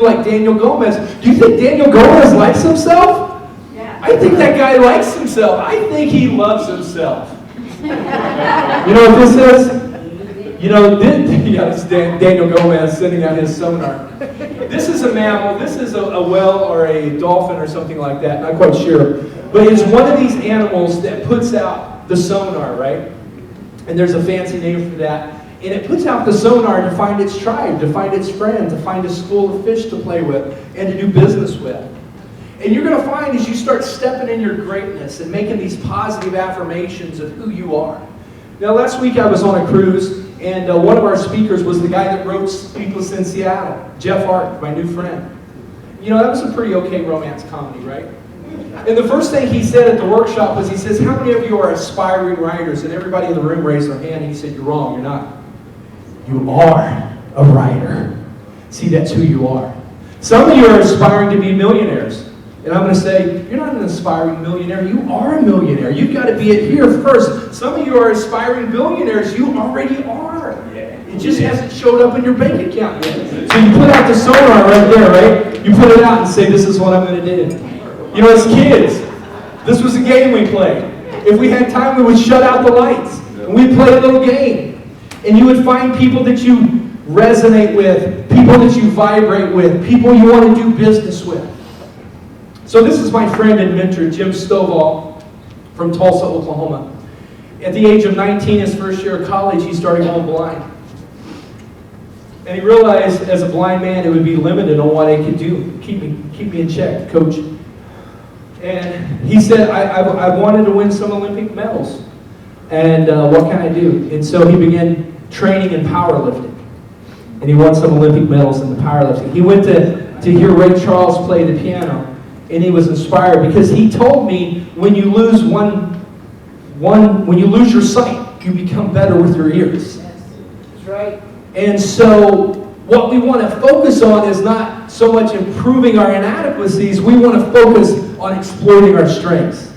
like Daniel Gomez. Do you think Daniel Gomez likes himself? Yeah. I think that guy likes himself. I think he loves himself. You know what this is? You know, this is Daniel Gomez sending out his sonar. This is a mammal. This is a whale or a dolphin or something like that. Not quite sure. But it's one of these animals that puts out the sonar, right? And there's a fancy name for that. And it puts out the sonar to find its tribe, to find its friend, to find a school of fish to play with, and to do business with. And you're going to find as you start stepping in your greatness and making these positive affirmations of who you are. Now, last week I was on a cruise, and one of our speakers was the guy that wrote Sleepless in Seattle, Jeff Hart, my new friend. You know, that was a pretty okay romance comedy, right? And the first thing he said at the workshop was, he says, how many of you are aspiring writers? And everybody in the room raised their hand, and he said, you're wrong, you're not. You are a writer. See, that's who you are. Some of you are aspiring to be millionaires. And I'm going to say, you're not an aspiring millionaire, you are a millionaire. You've got to be it here first. Some of you are aspiring billionaires, you already are. It just hasn't showed up in your bank account yet. So you put out the sonar right there, right? You put it out and say, this is what I'm going to do. You know, as kids, this was a game we played. If we had time, we would shut out the lights. And we'd play a little game. And you would find people that you resonate with, people that you vibrate with, people you want to do business with. So this is my friend and mentor, Jim Stovall from Tulsa, Oklahoma. At the age of 19, his first year of college, he started going blind. And he realized as a blind man, it would be limited on what I could do. Keep me in check, coach. And he said, I wanted to win some Olympic medals. And what can I do? And so he began training in powerlifting. And he won some Olympic medals in the powerlifting. He went to hear Ray Charles play the piano. And he was inspired because he told me when you lose when you lose your sight, you become better with your ears. Yes, that's right. And so what we want to focus on is not so much improving our inadequacies, we want to focus on exploiting our strengths.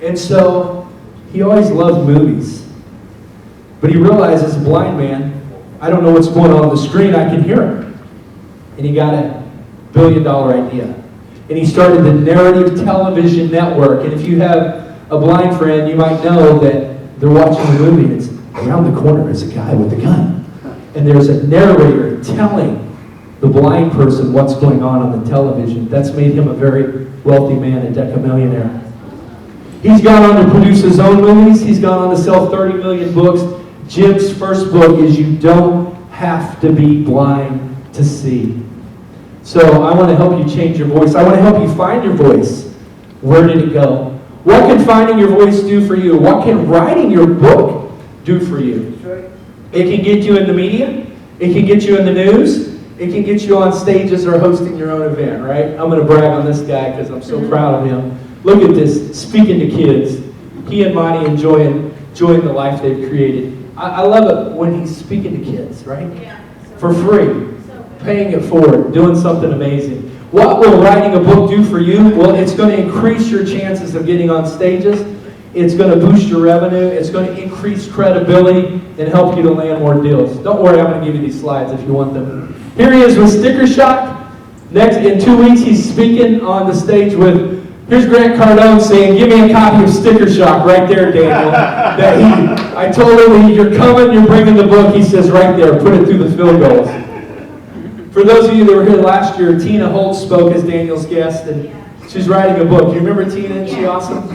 And so he always loved movies. But he realized as a blind man, I don't know what's going on the screen, I can hear it. And he got a $1 billion idea. And he started the Narrative Television Network. And if you have a blind friend, you might know that they're watching a movie and it's around the corner is a guy with a gun. And there's a narrator telling the blind person what's going on the television. That's made him a very wealthy man, a decamillionaire. He's gone on to produce his own movies. He's gone on to sell 30 million books. Jim's first book is You Don't Have to Be Blind to See. So I want to help you change your voice. I want to help you find your voice. Where did it go? What can finding your voice do for you? What can writing your book do for you? It can get you in the media. It can get you in the news. It can get you on stages or hosting your own event, right? I'm going to brag on this guy because I'm so proud of him. Look at this, speaking to kids. He and Monty enjoying the life they've created. I love it when he's speaking to kids, right? Yeah. For free. Paying it forward, doing something amazing. What will writing a book do for you? Well, it's going to increase your chances of getting on stages. It's going to boost your revenue. It's going to increase credibility and help you to land more deals. Don't worry, I'm going to give you these slides if you want them. Here he is with Sticker Shock. Next, in 2 weeks, he's speaking on the stage with, here's Grant Cardone saying, give me a copy of Sticker Shock right there, Daniel. I told him, you're coming, you're bringing the book. He says, right there, put it through the field goals. For those of you that were here last year, Tina Holt spoke as Daniel's guest, and she's writing a book. You remember Tina? Isn't she awesome?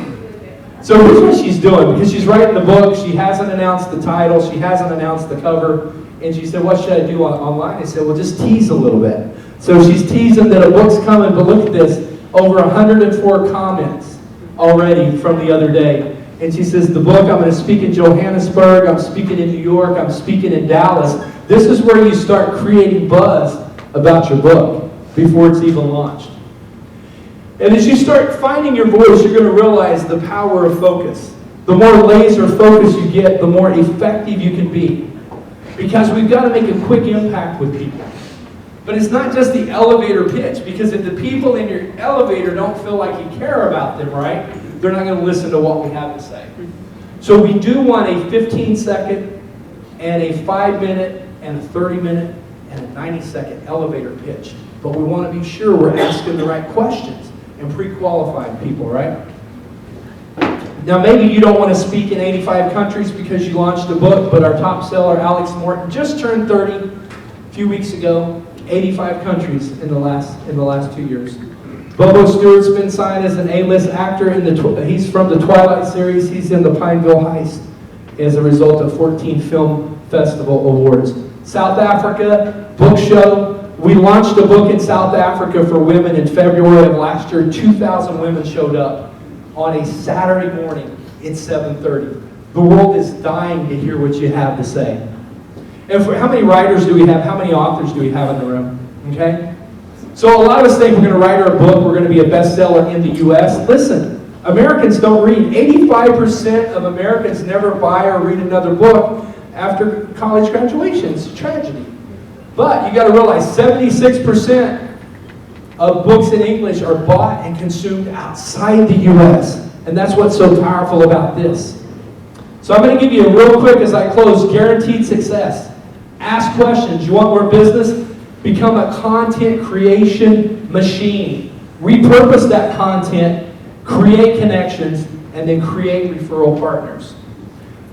So here's what she's doing, because she's writing the book. She hasn't announced the title. She hasn't announced the cover. And she said, what should I do online? I said, well, just tease a little bit. So she's teasing that a book's coming, but look at this. Over 104 comments already from the other day. And she says, the book, I'm going to speak in Johannesburg. I'm speaking in New York. I'm speaking in Dallas. This is where you start creating buzz about your book before it's even launched. And as you start finding your voice, you're going to realize the power of focus. The more laser focus you get, the more effective you can be. Because we've got to make a quick impact with people. But it's not just the elevator pitch, because if the people in your elevator don't feel like you care about them, right, they're not going to listen to what we have to say. So we do want a 15-second and a 5-minute and a 30-minute and a 90-second elevator pitch But we want to be sure we're asking the right questions and pre-qualifying people, right? Now, maybe you don't want to speak in 85 countries because you launched a book, but our top seller, Alex Morton, just turned 30 a few weeks ago. 85 countries in the last 2 years. Bobo Stewart's been signed as an A-list actor. He's from the Twilight series. He's in the Pineville Heist as a result of 14 film festival awards. South Africa book show. We launched a book in South Africa for women in February of last year. 2,000 women showed up on a Saturday morning at 7:30. The world is dying to hear what you have to say. And how many writers do we have? How many authors do we have in the room? Okay? So a lot of us think we're going to write our book, we're going to be a bestseller in the U.S. Listen, Americans don't read. 85% of Americans never buy or read another book after college graduation. It's a tragedy. But you got to realize 76% of books in English are bought and consumed outside the U.S. And that's what's so powerful about this. So I'm going to give you a real quick as I close, guaranteed success. Ask questions. You want more business? Become a content creation machine. Repurpose that content, create connections, and then create referral partners.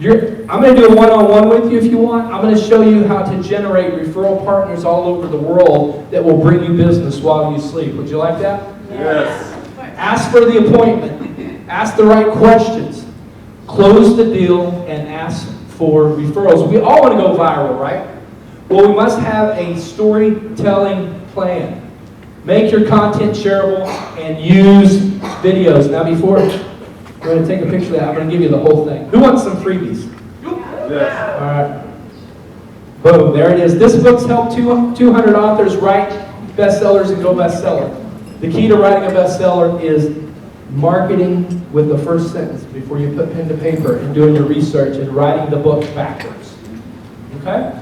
I'm going to do a one-on-one with you if you want. I'm going to show you how to generate referral partners all over the world that will bring you business while you sleep. Would you like that? Yes. Ask for the appointment. Ask the right questions. Close the deal and ask for referrals. We all want to go viral, right? Well, we must have a storytelling plan. Make your content shareable and use videos. Now, before we're going to take a picture of that, I'm going to give you the whole thing. Who wants some freebies? Yes. All right. Boom, there it is. This book's helped 200 authors write bestsellers and go bestseller. The key to writing a bestseller is marketing with the first sentence before you put pen to paper and doing your research and writing the book backwards. Okay?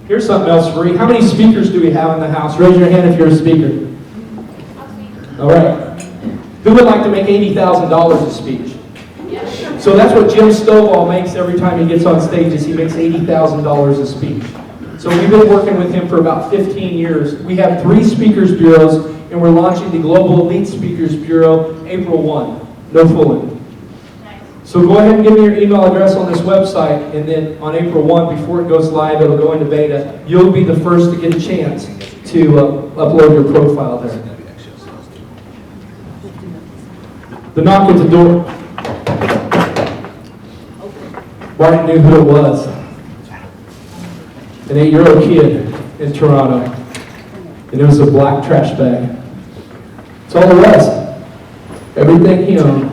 Here's something else for you. How many speakers do we have in the house? Raise your hand if you're a speaker. All right. Who would like to make $80,000 a speech? So that's what Jim Stovall makes every time he gets on stages. He makes $80,000 a speech. So we've been working with him for about 15 years. We have 3 speakers bureaus, and we're launching the Global Elite Speakers Bureau April 1. No fooling. So go ahead and give me your email address on this website, and then on April 1, before it goes live, it'll go into beta. You'll be the first to get a chance to upload your profile there. The knock at the door. Martin knew who it was. An 8-year-old kid in Toronto. And it was a black trash bag. That's all it was. Everything he owned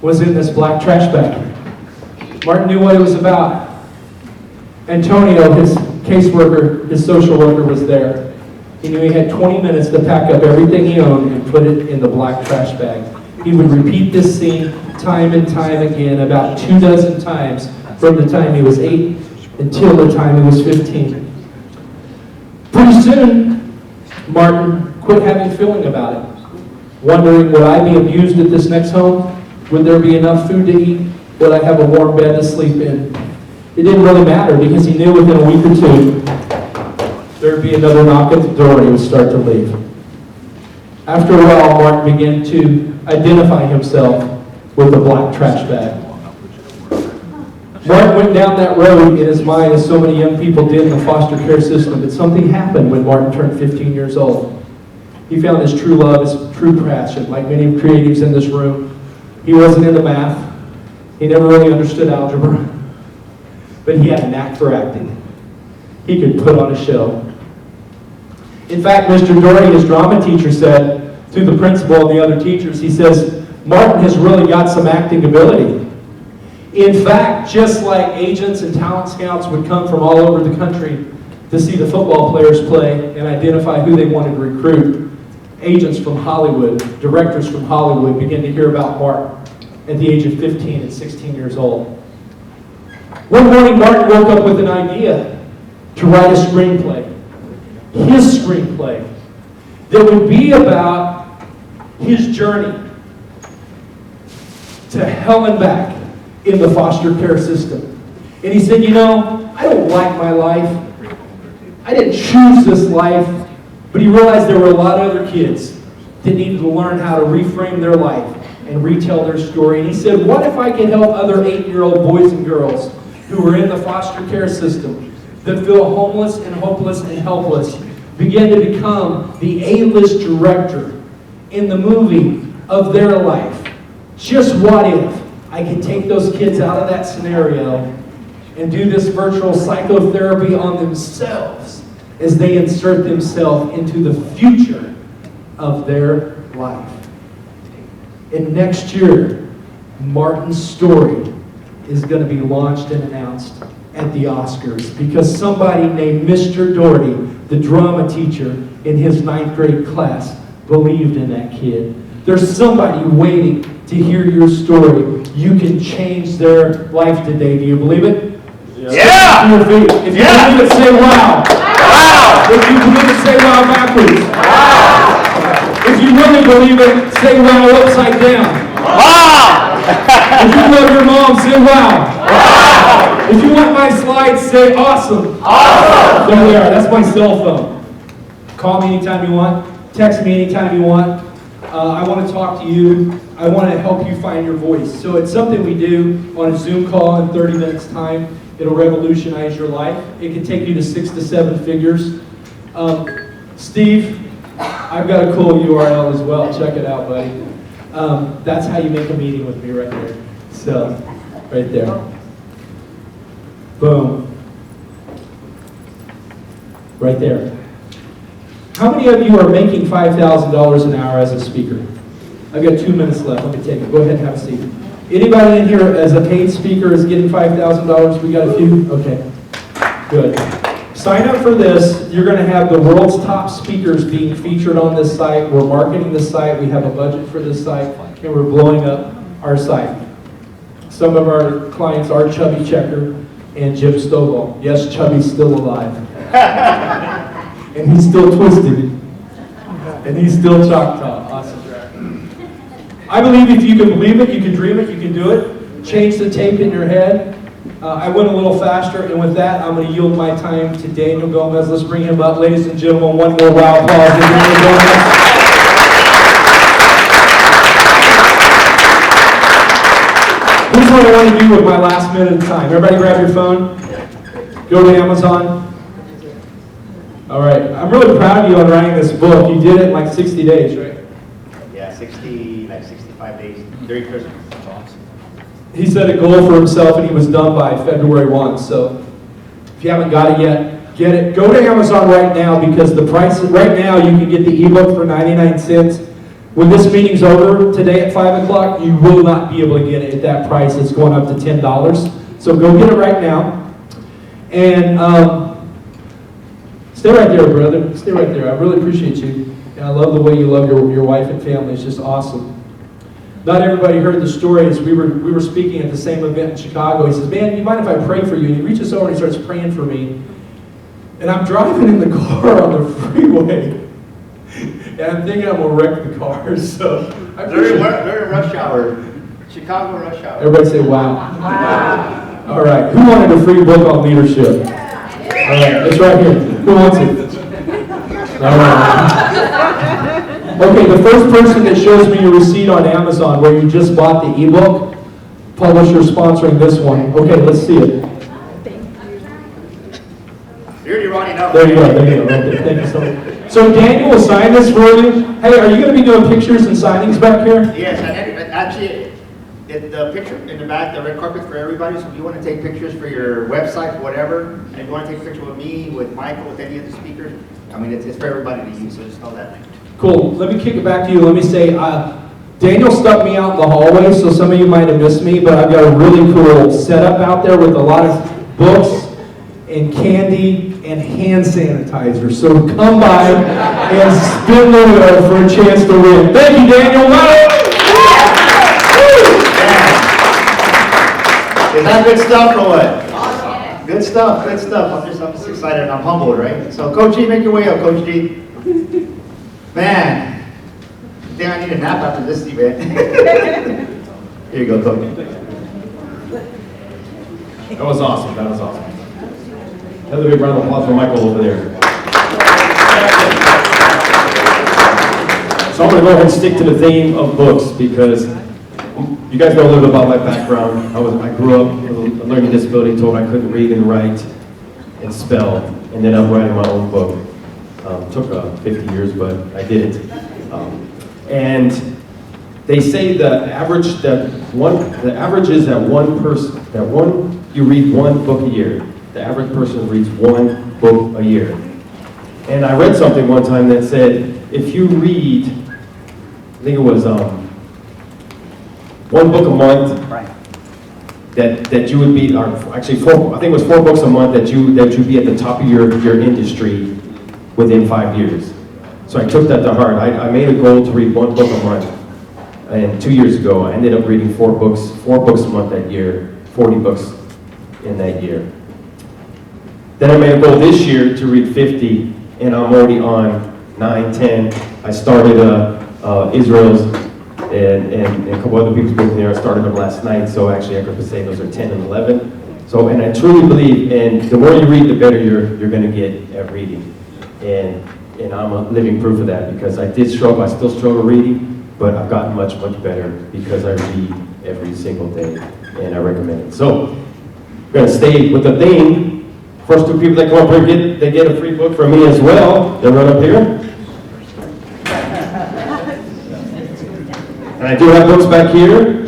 was in this black trash bag. Martin knew what it was about. Antonio, his caseworker, his social worker, was there. He knew he had 20 minutes to pack up everything he owned and put it in the black trash bag. He would repeat this scene time and time again, about 24 times from the time he was 8 until the time he was 15. Pretty soon, Martin quit having feeling about it. Wondering, would I be abused at this next home? Would there be enough food to eat? Would I have a warm bed to sleep in? It didn't really matter because he knew within a week or 2, there would be another knock at the door and he would start to leave. After a while, Martin began to identify himself with the black trash bag. Martin went down that road in his mind, as so many young people did in the foster care system, but something happened when Martin turned 15 years old. He found his true love, his true passion. Like many creatives in this room, he wasn't into math. He never really understood algebra, but he had a knack for acting. He could put on a show. In fact, Mr. Doherty, his drama teacher, said to the principal and the other teachers, he says, Martin has really got some acting ability. In fact, just like agents and talent scouts would come from all over the country to see the football players play and identify who they wanted to recruit, agents from Hollywood, directors from Hollywood began to hear about Martin at the age of 15 and 16 years old. One morning, Martin woke up with an idea to write a screenplay. His screenplay that would be about his journey to hell and back in the foster care system. And he said, you know, I don't like my life. I didn't choose this life, but he realized there were a lot of other kids that needed to learn how to reframe their life and retell their story. And he said, what if I could help other 8-year-old boys and girls who are in the foster care system that feel homeless and hopeless and helpless begin to become the A-list director in the movie of their life? Just what if I could take those kids out of that scenario and do this virtual psychotherapy on themselves as they insert themselves into the future of their life. And next year, Martin's story is going to be launched and announced at the Oscars because somebody named Mr. Doherty, the drama teacher in his 9th grade class, believed in that kid. There's somebody waiting to hear your story. You can change their life today. Do you believe it? Yeah! If you believe it, say wow. Wow! If you believe it, say wow backwards. Wow! If you really believe it, say wow upside down. Wow! If you love your mom, say wow. Wow! If you want my slides, say awesome. Awesome! There they are. That's my cell phone. Call me anytime you want. Text me anytime you want. I want to talk to you. I want to help you find your voice. So it's something we do on a Zoom call in 30 minutes time. It'll revolutionize your life. It can take you to 6 to 7 figures. Steve, I've got a cool URL as well. Check it out, buddy. That's how you make a meeting with me right there. So, right there. Boom. Right there. How many of you are making $5,000 an hour as a speaker? I've got 2 minutes left. Let me take it. Go ahead and have a seat. Anybody in here as a paid speaker is getting $5,000? We got a few? Okay. Good. Sign up for this. You're going to have the world's top speakers being featured on this site. We're marketing this site. We have a budget for this site, and we're blowing up our site. Some of our clients are Chubby Checker and Jim Stovall. Yes, Chubby's still alive. And he's still twisted. And he's still Choctaw. Awesome. I believe if you can believe it, you can dream it, you can do it. Change the tape in your head. I went a little faster, and with that, I'm going to yield my time to Daniel Gomez. Let's bring him up. Ladies and gentlemen, one more wow applause to Daniel Gomez. Here's what I want to do with my last minute of time. Everybody grab your phone. Go to Amazon. All right. I'm really proud of you on writing this book. You did it in like 60 days, right? Yeah, 65 days during Christmas. That's awesome. He set a goal for himself, and he was done by February 1. So if you haven't got it yet, get it. Go to Amazon right now because the price, right now you can get the ebook for 99 cents. When this meeting's over today at 5 o'clock, you will not be able to get it at that price. It's going up to $10. So go get it right now. And stay right there, brother. Stay right there. I really appreciate you. And I love the way you love your wife and family. It's just awesome. Not everybody heard the story as we were speaking at the same event in Chicago. He says, man, you mind if I pray for you? And he reaches over and he starts praying for me. And I'm driving in the car on the freeway. And I'm thinking I'm going to wreck the car. So During rush hour. Chicago rush hour. Everybody say, wow. Wow. All right. Who wanted a free book on leadership? All right. It's right here. Who wants it? All right. Okay, the first person that shows me your receipt on Amazon where you just bought the ebook, publisher sponsoring this one. Okay, let's see it. You're already running up. There you go. Okay, thank you so much. So Daniel will sign this for you. Hey, are you going to be doing pictures and signings back here? Yes, and actually, the picture in the back, the red carpet for everybody. So if you want to take pictures for your website, whatever, and if you want to take a picture with me, with Michael, with any of the speakers, I mean, it's for everybody to use. So just know that. Cool. Let me kick it back to you. Let me say, Daniel stuck me out in the hallway, so some of you might have missed me, but I've got a really cool setup out there with a lot of books and candy and hand sanitizer. So come by and spin the wheel for a chance to win. Thank you, Daniel. Is that good stuff or what? Awesome. Good stuff, good stuff. I'm just excited and I'm humbled, right? So Coach G, make your way up, Coach G. Man, I think I need a nap after this event. Here you go, Coach. That was awesome. That was awesome. Another big round of applause for Michael over there. So I'm going to go ahead and stick to the theme of books because you guys know a little bit about my background. I grew up with a learning disability, told I couldn't read and write and spell, and ended up writing my own book. Took 50 years, but I did it. And they say the average is that you read one book a year. The average person reads one book a year. And I read something one time that said, if you read, I think it was one book a month, that you would be, or actually I think it was 4 books a month that you'd be at the top of your industry within 5 years. So I took that to heart. I made a goal to read 1 book a month. And 2 years ago, I ended up reading 4 books a month that year, 40 books in that year. Then I made a goal this year to read 50, and I'm already on 9, 10. I started Israel's and a couple other people's books in there. I started them last night, so actually I could say those are 10 and 11. So, and I truly believe, and the more you read, the better you're going to get at reading. And I'm a living proof of that because I still struggle reading, but I've gotten much, much better because I read every single day, and I recommend it. So, we're going to stay with the theme. First 2 people that come up here, they get a free book from me as well. They're right up here. And I do have books back here.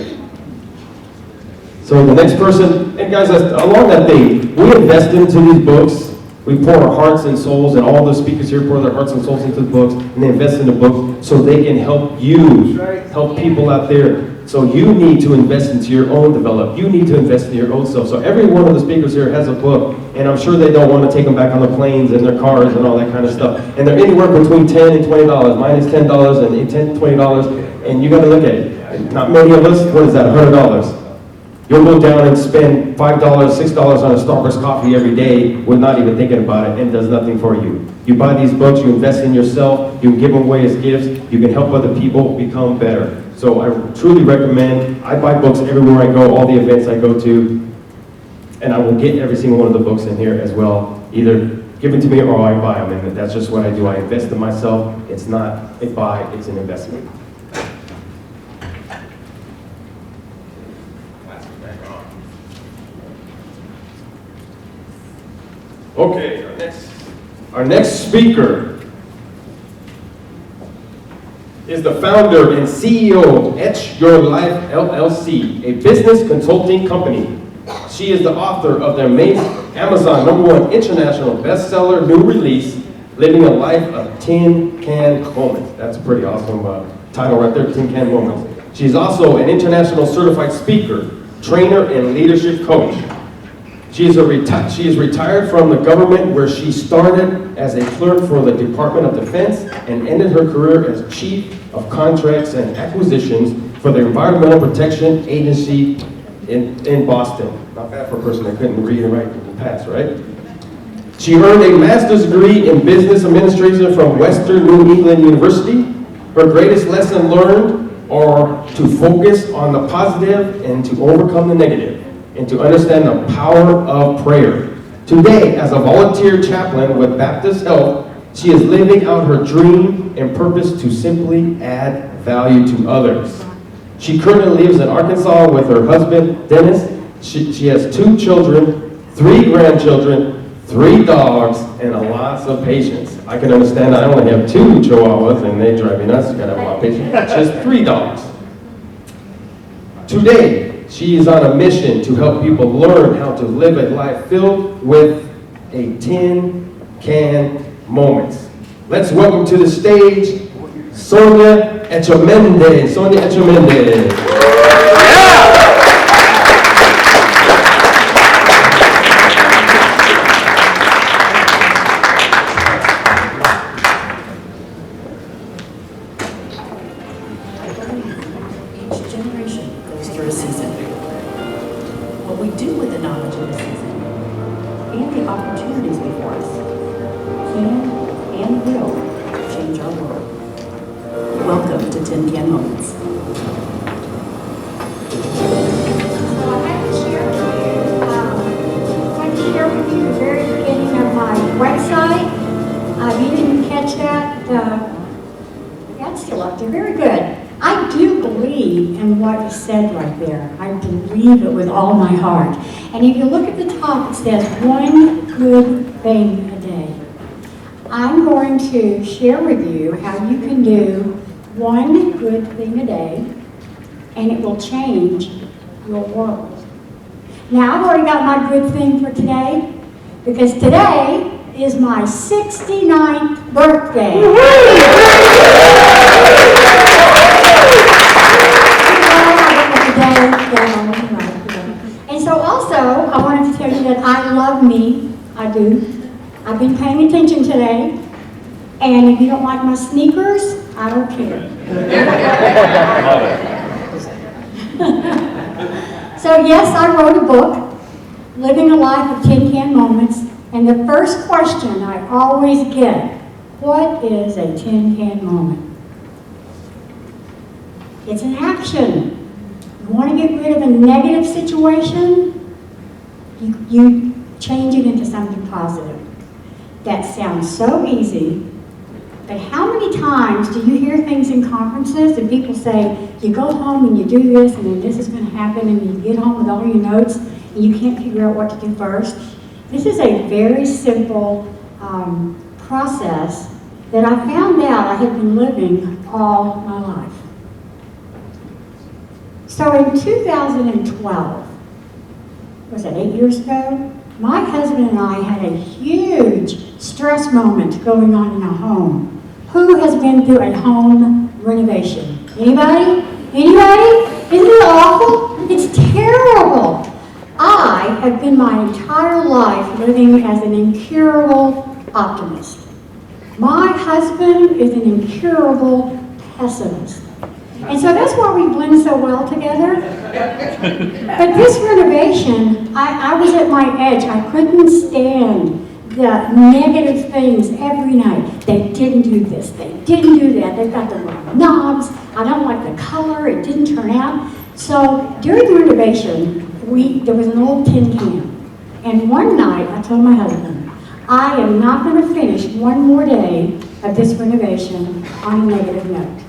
So the next person, and guys, along that theme, we invest into these books. We pour our hearts and souls, and all the speakers here pour their hearts and souls into the books, and they invest in the book so they can help you, help people out there. So you need to invest into your own development. You need to invest in your own self. So every one of the speakers here has a book, and I'm sure they don't want to take them back on the planes and their cars and all that kind of stuff. And they're anywhere between $10 and $20. Mine is $10 and $10 to $20, and you got to look at it. Not many of us, what is that, $100? You'll go down and spend $5, $6 on a Starbucks coffee every day with not even thinking about it, and it does nothing for you. You buy these books, you invest in yourself, you can give them away as gifts, you can help other people become better. So I truly recommend, I buy books everywhere I go, all the events I go to, and I will get every single one of the books in here as well, either given to me or I buy them, and that's just what I do. I invest in myself. It's not a buy, it's an investment. Okay, our next speaker is the founder and CEO of Etch Your Life LLC, a business consulting company. She is the author of the amazing Amazon #1 international bestseller, new release, Living a Life of Tin Can Moments. That's a pretty awesome title right there, Tin Can Moments. She's also an international certified speaker, trainer, and leadership coach. She is retired from the government, where she started as a clerk for the Department of Defense and ended her career as Chief of Contracts and Acquisitions for the Environmental Protection Agency in Boston. Not bad for a person that couldn't read and write and pass, right? She earned a master's degree in business administration from Western New England University. Her greatest lesson learned are to focus on the positive and to overcome the negative, and to understand the power of prayer. Today, as a volunteer chaplain with Baptist Health, she is living out her dream and purpose to simply add value to others. She currently lives in Arkansas with her husband, Dennis. She has 2 children, 3 grandchildren, 3 dogs, and lots of patience. I can understand I only have 2 chihuahuas, and they drive me nuts. You gotta have a lot of patience. She has 3 dogs. Today, she is on a mission to help people learn how to live a life filled with a tin can moments. Let's welcome to the stage Sonia Echemende. Sonia Echemende. Each generation goes through a season. What we do with the knowledge of the season and the opportunities before us can and will change our world. Welcome to Tin Can Moments. So I'd like to share with you the very beginning of my website. If you didn't catch that, that's the Selector, very good. I do believe in what is said right there. I believe it with all my heart. And if you look at the top, it says one good thing a day. I'm going to share with you how you can do one good thing a day, and it will change your world. Now, I've already got my good thing for today, because today is my 69th birthday. And so also, I wanted to tell you that I love me. I do. I've been paying attention today. And if you don't like my sneakers, I don't care. So yes, I wrote a book, Living a Life of Tin Can Moments. And the first question I always get, what is a tin can moment? It's an action. You want to get rid of a negative situation, you change it into something positive. That sounds so easy, but how many times do you hear things in conferences and people say, you go home and you do this and then this is going to happen, and you get home with all your notes and you can't figure out what to do first? This is a very simple process that I found out I had been living all my life. So in 2012, was that 8 years ago? My husband and I had a huge stress moment going on in our home. Who has been through a home renovation? Anybody? Anybody? Isn't it awful? It's terrible. I have been my entire life living as an incurable optimist. My husband is an incurable pessimist. And so that's why we blend so well together. But this renovation, I was at my edge. I couldn't stand the negative things every night. They didn't do this, they didn't do that, they've got the wrong knobs, I don't like the color, it didn't turn out. So during the renovation, there was an old tin can. And one night, I told my husband, I am not going to finish one more day of this renovation on a negative note.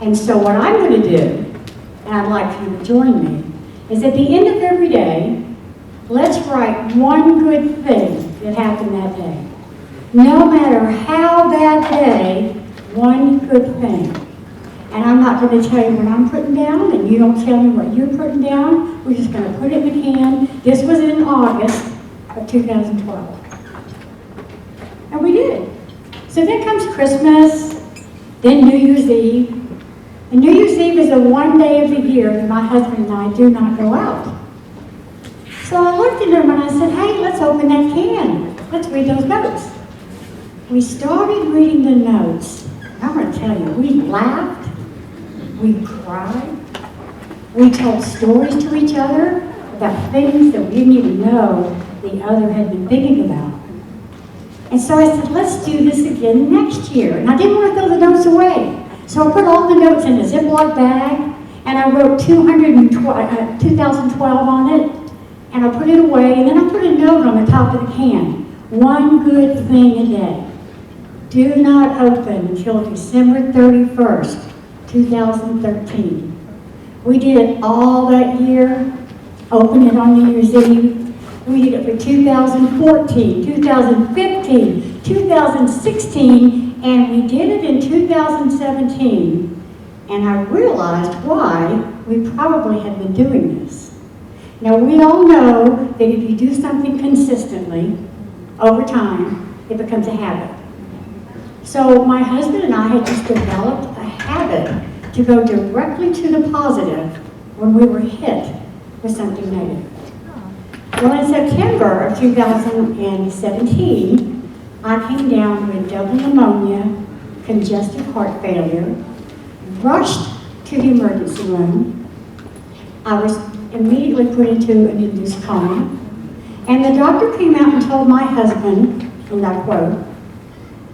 And so what I'm going to do, and I'd like for you to join me, is at the end of every day, let's write one good thing that happened that day. No matter how bad the day, one good thing. And I'm not going to tell you what I'm putting down, and you don't tell me what you're putting down. We're just going to put it in the can. This was in August of 2012. And we did. So then comes Christmas, then New Year's Eve. And New Year's Eve is the one day of the year that my husband and I do not go out. So I looked at him and I said, hey, let's open that can. Let's read those notes. We started reading the notes. I'm going to tell you, we laughed, we cried, we told stories to each other about things that we didn't even know the other had been thinking about. And so I said, let's do this again next year. And I didn't want to throw the notes away. So I put all the notes in a Ziploc bag, and I wrote 2012 on it, and I put it away, and then I put a note on the top of the can. One good thing a day. Do not open until December 31st, 2013. We did it all that year, opened it on New Year's Eve. We did it for 2014, 2015, 2016, and we did it in 2017. And I realized why we probably had been doing this. Now, we all know that if you do something consistently, over time, it becomes a habit. So my husband and I had just developed a habit to go directly to the positive when we were hit with something negative. Well, in September of 2017, I came down with double pneumonia, congestive heart failure, rushed to the emergency room. I was immediately put into an induced coma. And the doctor came out and told my husband, and I quote,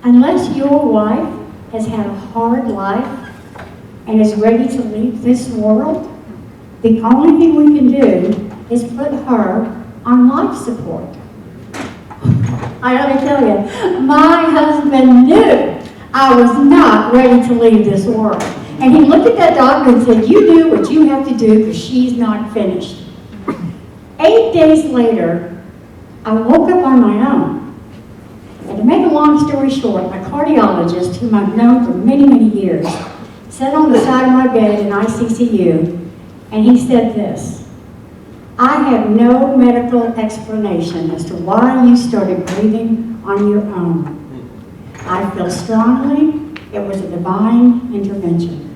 unless your wife has had a hard life and is ready to leave this world, the only thing we can do is put her on life support. I gotta tell you, my husband knew I I was not ready to leave this world. And he looked at that doctor and said, you do what you have to do because she's not finished. 8 days later, I woke up on my own. And to make a long story short, my cardiologist, whom I've known for many, many years, sat on the side of my bed in ICCU, and he said this: I have no medical explanation as to why you started breathing on your own. I feel strongly it was a divine intervention.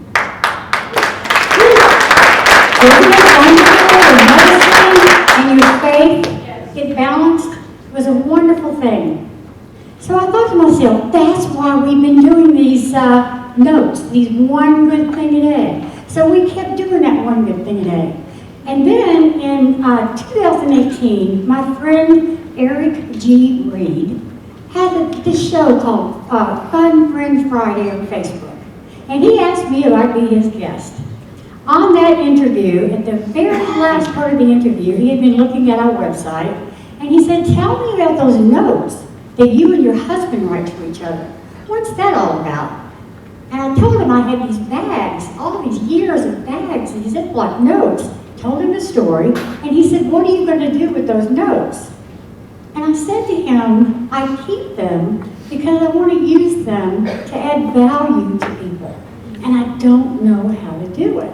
And your faith, it balanced, was a wonderful thing. So I thought to myself, that's why we've been doing these notes, these one good thing a day. So we kept doing that one good thing a day. And then in 2018, my friend Eric G. Reed had this show called Fun Friend Friday on Facebook. And he asked me if I'd be his guest. On that interview, at the very last part of the interview, he had been looking at our website, and he said, tell me about those notes that you and your husband write to each other. What's that all about? And I told him I had these bags, all these years of bags, and Ziploc notes. Told him the story, and he said, what are you going to do with those notes? And I said to him, I keep them because I want to use them to add value to people, and I don't know how to do it.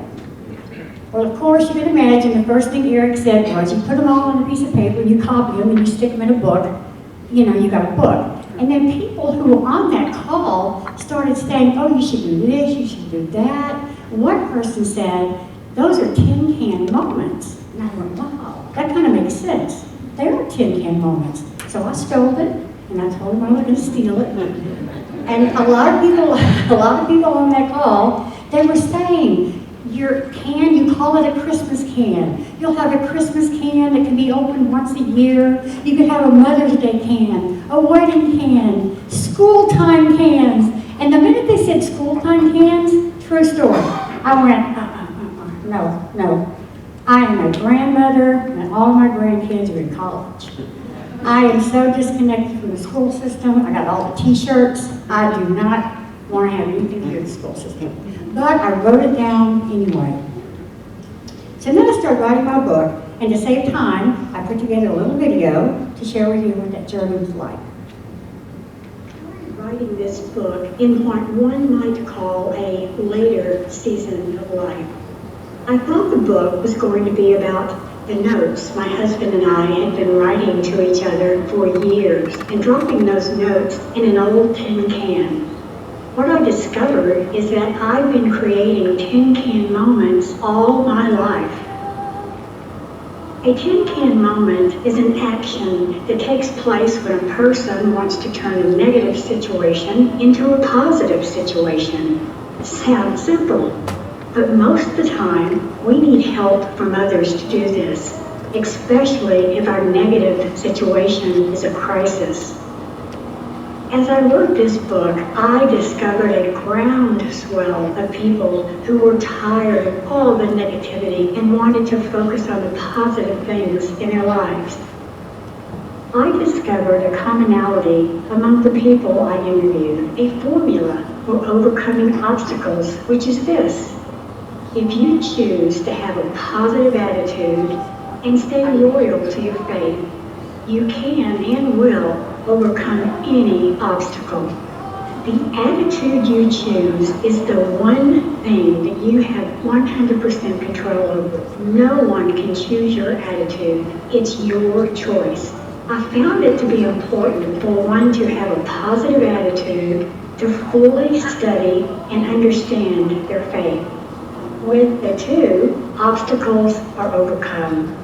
Well, of course, you can imagine the first thing Eric said was, you put them all on a piece of paper, you copy them, and you stick them in a book. You know, you got a book. And then people who were on that call started saying, oh, you should do this, you should do that. One person said, those are tin can moments. And I went, wow, that kind of makes sense. They are tin can moments. So I stole it, and I told them I was going to steal it. And a lot of people on that call, they were saying, your can, you call it a Christmas can. You'll have a Christmas can that can be opened once a year. You could have a Mother's Day can, a wedding can, school time cans. And the minute they said school time cans, true story, I went, no. I am a grandmother, and all my grandkids are in college. I am so disconnected from the school system. I got all the t-shirts. I do not want to have anything to do with the school system. But I wrote it down anyway. So then I started writing my book, and to save time, I put together a little video to share with you what that journey was like. Writing this book in what one might call a later season of life. I thought the book was going to be about the notes my husband and I had been writing to each other for years and dropping those notes in an old tin can. What I discovered is that I've been creating tin can moments all my life. A tin can moment is an action that takes place when a person wants to turn a negative situation into a positive situation. Sounds simple, but most of the time we need help from others to do this, especially if our negative situation is a crisis. As I wrote this book, I discovered a groundswell of people who were tired of all the negativity and wanted to focus on the positive things in their lives. I discovered a commonality among the people I interviewed, a formula for overcoming obstacles, which is this: if you choose to have a positive attitude and stay loyal to your faith, you can and will overcome any obstacle. The attitude you choose is the one thing that you have 100% control over. No one can choose your attitude. It's your choice. I found it to be important for one to have a positive attitude, to fully study and understand their faith. With the two, obstacles are overcome.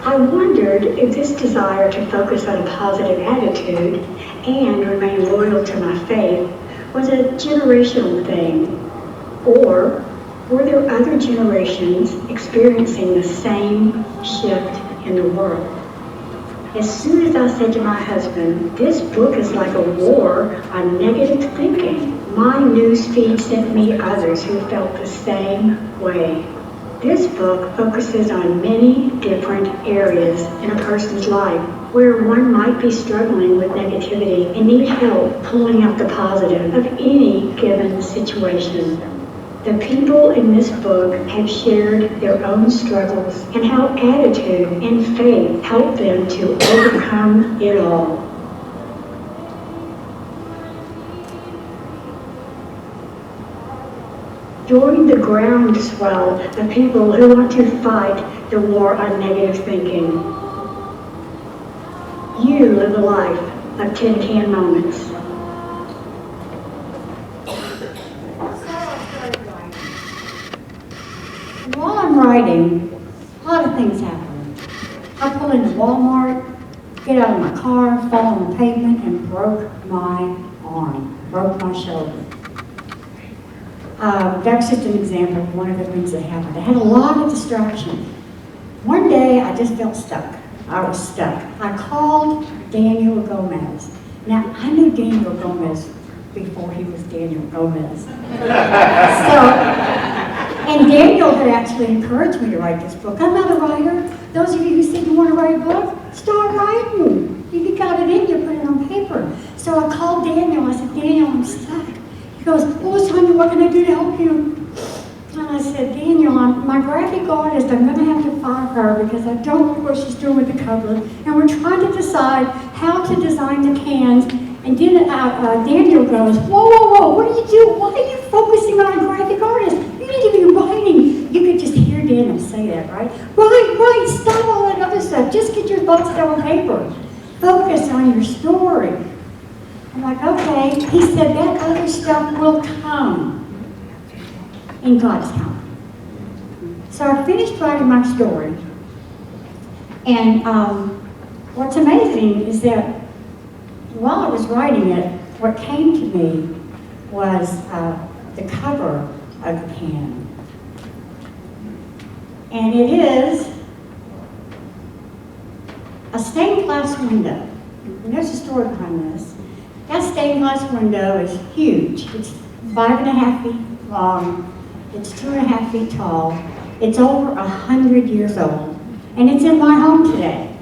I wondered if this desire to focus on a positive attitude and remain loyal to my faith was a generational thing, or were there other generations experiencing the same shift in the world? As soon as I said to my husband, this book is like a war on negative thinking, my news feed sent me others who felt the same way. This book focuses on many different areas in a person's life, where one might be struggling with negativity and need help pulling out the positive of any given situation. The people in this book have shared their own struggles and how attitude and faith help them to overcome it all. Join the groundswell of people who want to fight the war on negative thinking. You live a life of tin can moments. While I'm writing, a lot of things happen. I pull into Walmart, get out of my car, fall on the pavement, and broke my arm, broke my shoulder. That's just an example of one of the things that happened. I had a lot of distraction. One day, I just felt stuck. I was stuck. I called Daniel Gomez. Now, I knew Daniel Gomez before he was Daniel Gomez. And Daniel had actually encouraged me to write this book. I'm not a writer. Those of you who said you want to write a book, start writing. If you got it in you, put it on paper. So I called Daniel. I said, Daniel, I'm stuck. He goes, well, Sonia, what can I do to help you? And I said, Daniel, my graphic artist, I'm going to have to fire her because I don't know what she's doing with the cover. And we're trying to decide how to design the cans. And then Daniel goes, whoa, what are you doing? Why are you focusing on a graphic artist? You need to be writing. You could just hear Daniel say that, right? Right, stop all that other stuff. Just get your thoughts down on paper. Focus on your story. I'm like, okay. He said that other stuff will come in God's time. So I finished writing my story. And what's amazing is that while I was writing it, what came to me was the cover of the can. And it is a stained glass window. And there's a story behind this. That stained glass window is huge. It's 5.5 feet long. It's 2.5 feet tall. It's over 100 years old. And it's in my home today.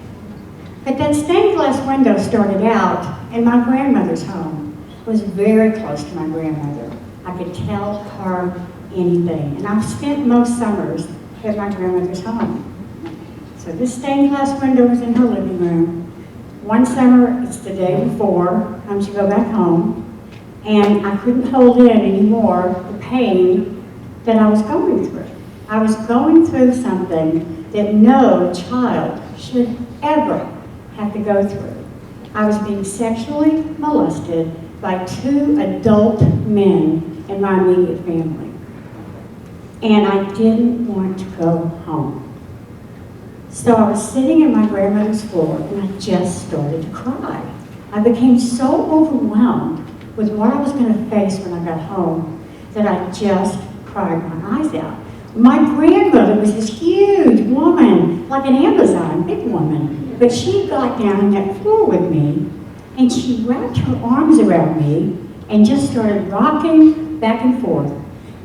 But that stained glass window started out in my grandmother's home. It was very close to my grandmother. I could tell her anything. And I've spent most summers at my grandmother's home. So this stained glass window was in her living room. One summer, it's the day before, I'm to go back home, and I couldn't hold in anymore the pain that I was going through. I was going through something that no child should ever have to go through. I was being sexually molested by 2 adult men in my immediate family. And I didn't want to go home. So I was sitting in my grandmother's floor and I just started to cry. I became so overwhelmed with what I was going to face when I got home that I just cried my eyes out. My grandmother was this huge woman, like an Amazon, big woman. But she got down on that floor with me and she wrapped her arms around me and just started rocking back and forth.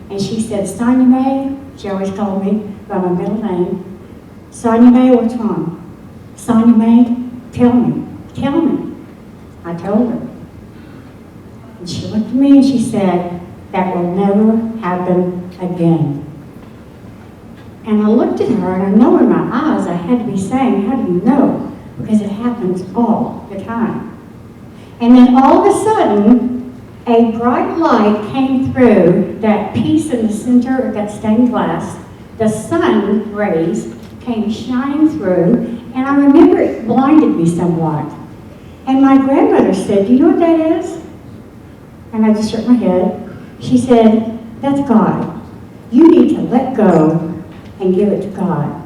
And she said, Sonia Mae, she always called me by my middle name, Sonia Mae, what's wrong? Sonia Mae, tell me. I told her. And she looked at me and she said, that will never happen again. And I looked at her and I know in my eyes I had to be saying, how do you know? Because it happens all the time. And then all of a sudden, a bright light came through that piece in the center of that stained glass. The sun rays came shining through, and I remember it blinded me somewhat. And my grandmother said, do you know what that is? And I just shook my head. She said, that's God. You need to let go and give it to God.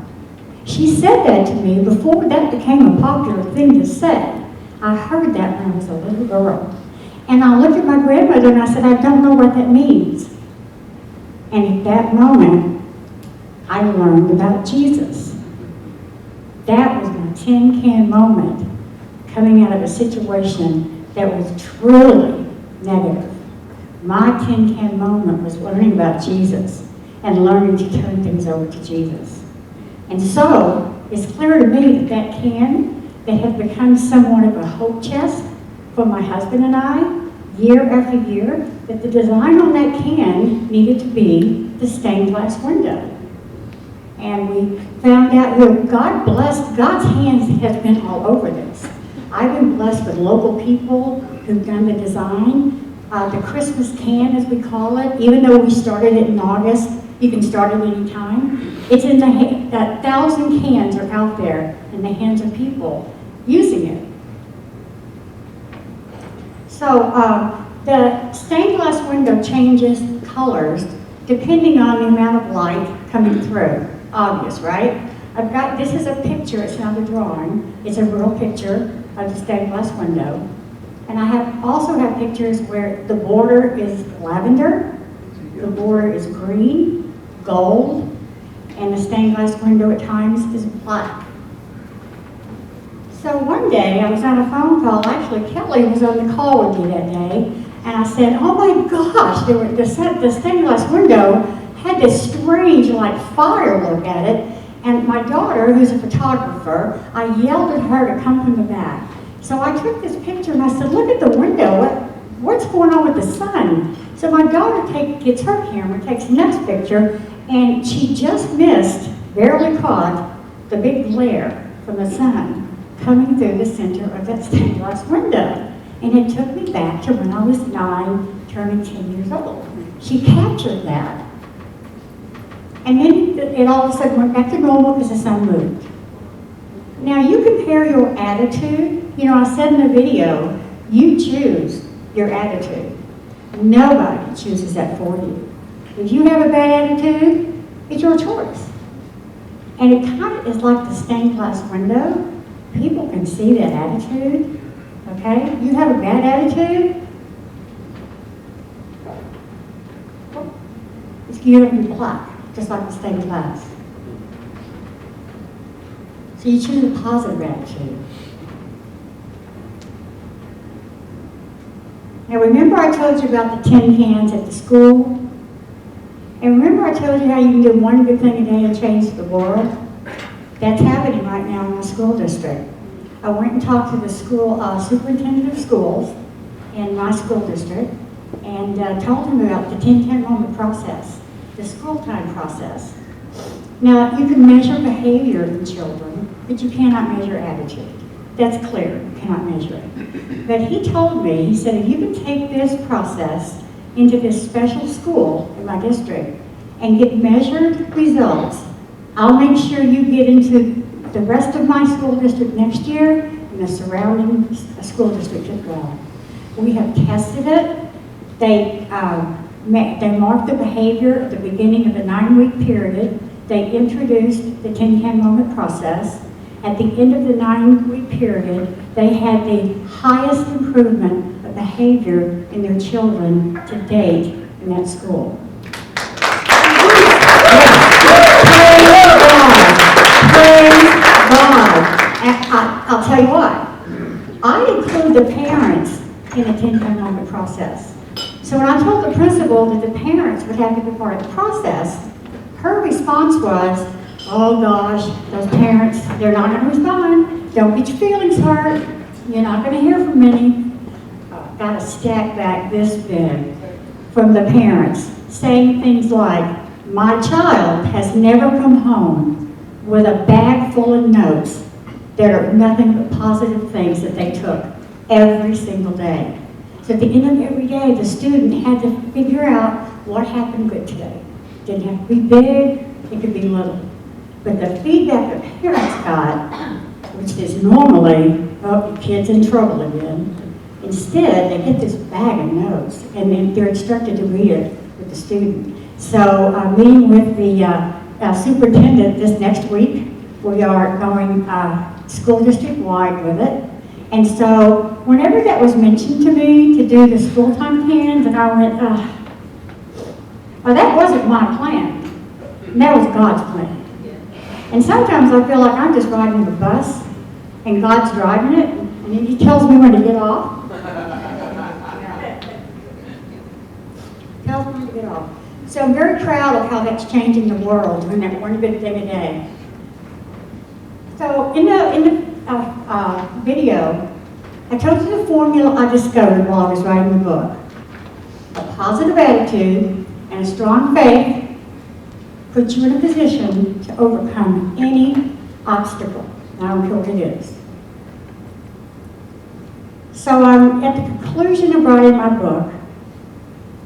She said that to me before that became a popular thing to say. I heard that when I was a little girl. And I looked at my grandmother and I said, I don't know what that means. And at that moment, I learned about Jesus. That was my tin can moment, coming out of a situation that was truly negative. My tin can moment was learning about Jesus and learning to turn things over to Jesus. And so, it's clear to me that that can that have become somewhat of a hope chest for my husband and I, year after year, that the design on that can needed to be the stained glass window. And we found out, God blessed, God's hands has been all over this. I've been blessed with local people who've done the design. The Christmas can, as we call it, even though we started it in August, you can start it any time. It's in the 1,000 cans are out there in the hands of people using it. So the stained glass window changes colors depending on the amount of light coming through. Obvious, right? This is a picture, it's not a drawing. It's a real picture of the stained glass window. And I also have pictures where the border is lavender, the border is green, gold, and the stained glass window at times is black. So one day I was on a phone call, actually Kelly was on the call with me that day, and I said, oh my gosh, the stained glass window had this strange like fire look at it, and my daughter, who's a photographer, I yelled at her to come from the back. So I took this picture and I said, look at the window, what's going on with the sun? So my daughter gets her camera, takes the next picture, and she just missed, barely caught, the big glare from the sun coming through the center of that stained glass window. And it took me back to when I was 9, turning 10 years old. She captured that. And then it all of a sudden went back to normal because the sun moved. Now you compare your attitude. You know, I said in the video, you choose your attitude. Nobody chooses that for you. If you have a bad attitude, it's your choice. And it kind of is like the stained glass window. People can see that attitude, okay? You have a bad attitude, you're going to be black, just like the stained glass. So you choose a positive attitude. Now remember I told you about the tin cans at the school? And remember I told you how you can do one good thing a day and change the world? That's happening right now in my school district. I went and talked to the school superintendent of schools in my school district and told him about the 10-10 moment process, the school time process. Now, you can measure behavior in children, but you cannot measure attitude. That's clear, you cannot measure it. But he told me, he said, if you can take this process into this special school in my district and get measured results, I'll make sure you get into the rest of my school district next year and the surrounding school district as well. We have tested it. They marked the behavior at the beginning of the 9-week period. They introduced the 10-10 moment process. At the end of the 9-week period, they had the highest improvement of behavior in their children to date in that school. Praise God. And I'll tell you what, I include the parents in the 10-10 moment process. So when I told the principal that the parents would have to be part of the process, her response was, oh gosh, those parents, they're not going to respond. Don't get your feelings hurt. You're not going to hear from many. Got a stack back this big from the parents saying things like, my child has never come home with a bag full of notes that are nothing but positive things that they took every single day. So at the end of every day, the student had to figure out what happened good today. Didn't have to be big, it could be little. But the feedback the parents got, which is normally, oh, the kid's in trouble again. Instead, they get this bag of notes, and then they're instructed to read it with the student. So meeting with the superintendent this next week, we are going school district-wide with it. And so whenever that was mentioned to me to do the school time cans, and I went, well, that wasn't my plan. That was God's plan. And sometimes I feel like I'm just riding the bus, and God's driving it, and then He tells me when to get off. Tells me when to get off. So I'm very proud of how that's changing the world, doing that one good thing a day. So in the video, I told you the formula I discovered while I was writing the book. A positive attitude and a strong faith puts you in a position to overcome any obstacle. I don't care what it is. So I'm at the conclusion of writing my book,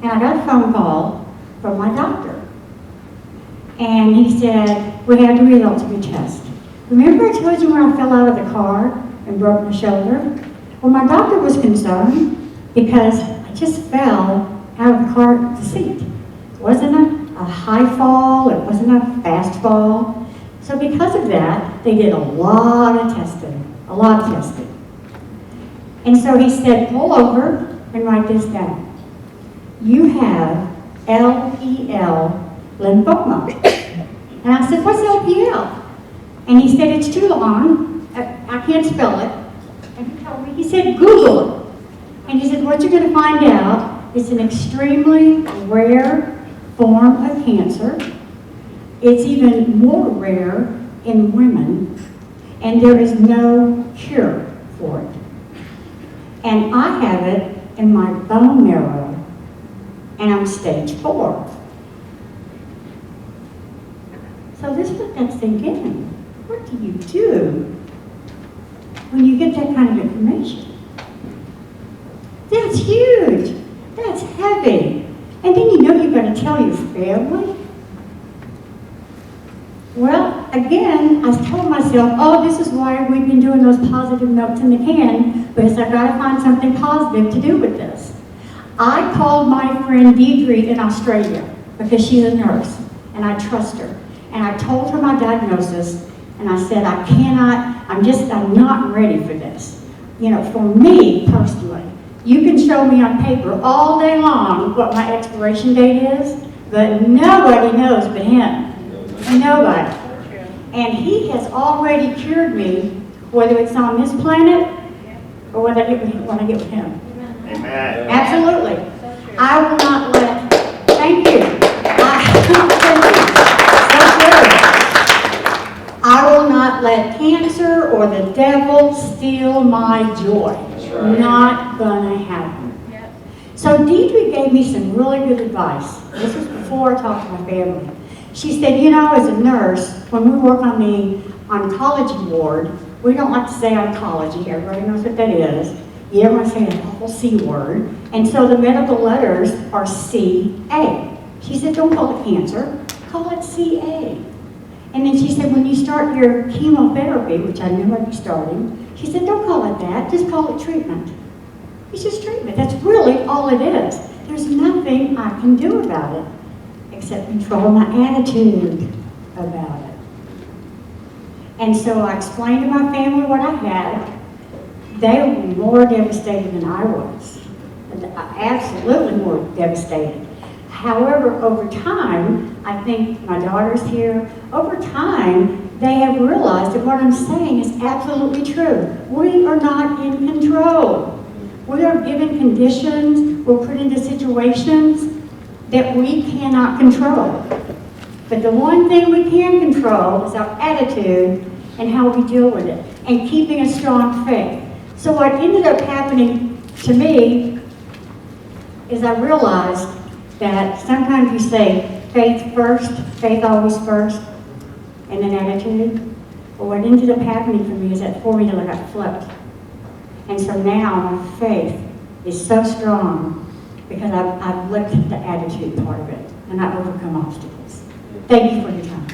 and I got a phone call from my doctor. And he said, we have the results of your test. Remember I told you when I fell out of the car and broke my shoulder? Well, my doctor was concerned because I just fell out of the car seat. It wasn't a high fall, it wasn't a fast fall. So because of that, they did a lot of testing. And so he said, pull over and write this down. You have LPL lymphoma. And I said, what's LPL? And he said, it's too long. I can't spell it. And he told me, he said, Google it. And he said, what you're going to find out, it's an extremely rare form of cancer. It's even more rare in women, and there is no cure for it. And I have it in my bone marrow, and I'm stage 4. So this let that sink in. What do you do when you get that kind of information? That's huge. That's heavy. And then you know you've got to tell your family. Well, again, I told myself, oh, this is why we've been doing those positive notes in the can, because I've got to find something positive to do with this. I called my friend Deidre in Australia because she's a nurse, and I trust her. And I told her my diagnosis, and I said, I'm not ready for this. You know, for me personally, you can show me on paper all day long what my expiration date is, but nobody knows but him. Nobody. And he has already cured me, whether it's on this planet or when I get with him. Amen. Absolutely. I will not let, thank you. I will not let cancer or the devil steal my joy. Not gonna happen. So Deidre gave me some really good advice. This was before I talked to my family. She said, you know, as a nurse, when we work on the oncology ward, we don't like to say oncology. Everybody knows what that is. You don't want to say the awful C word. And so the medical letters are CA. She said, don't call it cancer, call it CA. And then she said, when you start your chemotherapy, which I knew I'd be starting, she said, don't call it that, just call it treatment. It's just treatment. That's really all it is. There's nothing I can do about it except control my attitude about it. And so I explained to my family what I had. They were more devastated than I was. Absolutely more devastated. However, over time, I think my daughter's here, over time, they have realized that what I'm saying is absolutely true. We are not in control. We are given conditions, we're put into situations that we cannot control. But the one thing we can control is our attitude and how we deal with it, and keeping a strong faith. So what ended up happening to me is I realized that sometimes you say faith first, faith always first, and then attitude. But what ended up happening for me is that formula got flipped. And so now my faith is so strong because I've looked at the attitude part of it, and I overcome obstacles. Thank you for your time.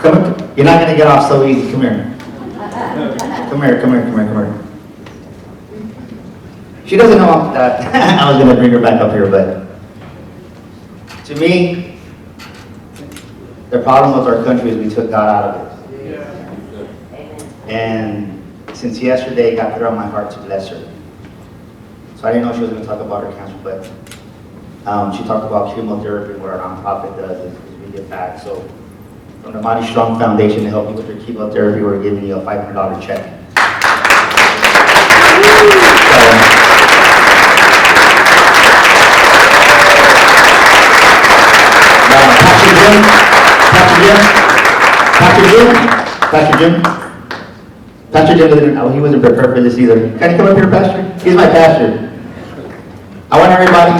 Come, you're not gonna get off so easy. Come here. Come here. She doesn't know that I was gonna bring her back up here, but to me, the problem with our country is we took God out of it. And since yesterday, God put it on my heart to bless her. So I didn't know she was going to talk about her cancer, but she talked about chemotherapy, what our nonprofit does is we give back. So from the Mighty Strong Foundation to help you with your chemotherapy, we're giving you a $500 check. Pastor Jim, he wasn't prepared for this either. Can you come up here, Pastor? He's my pastor. I want everybody.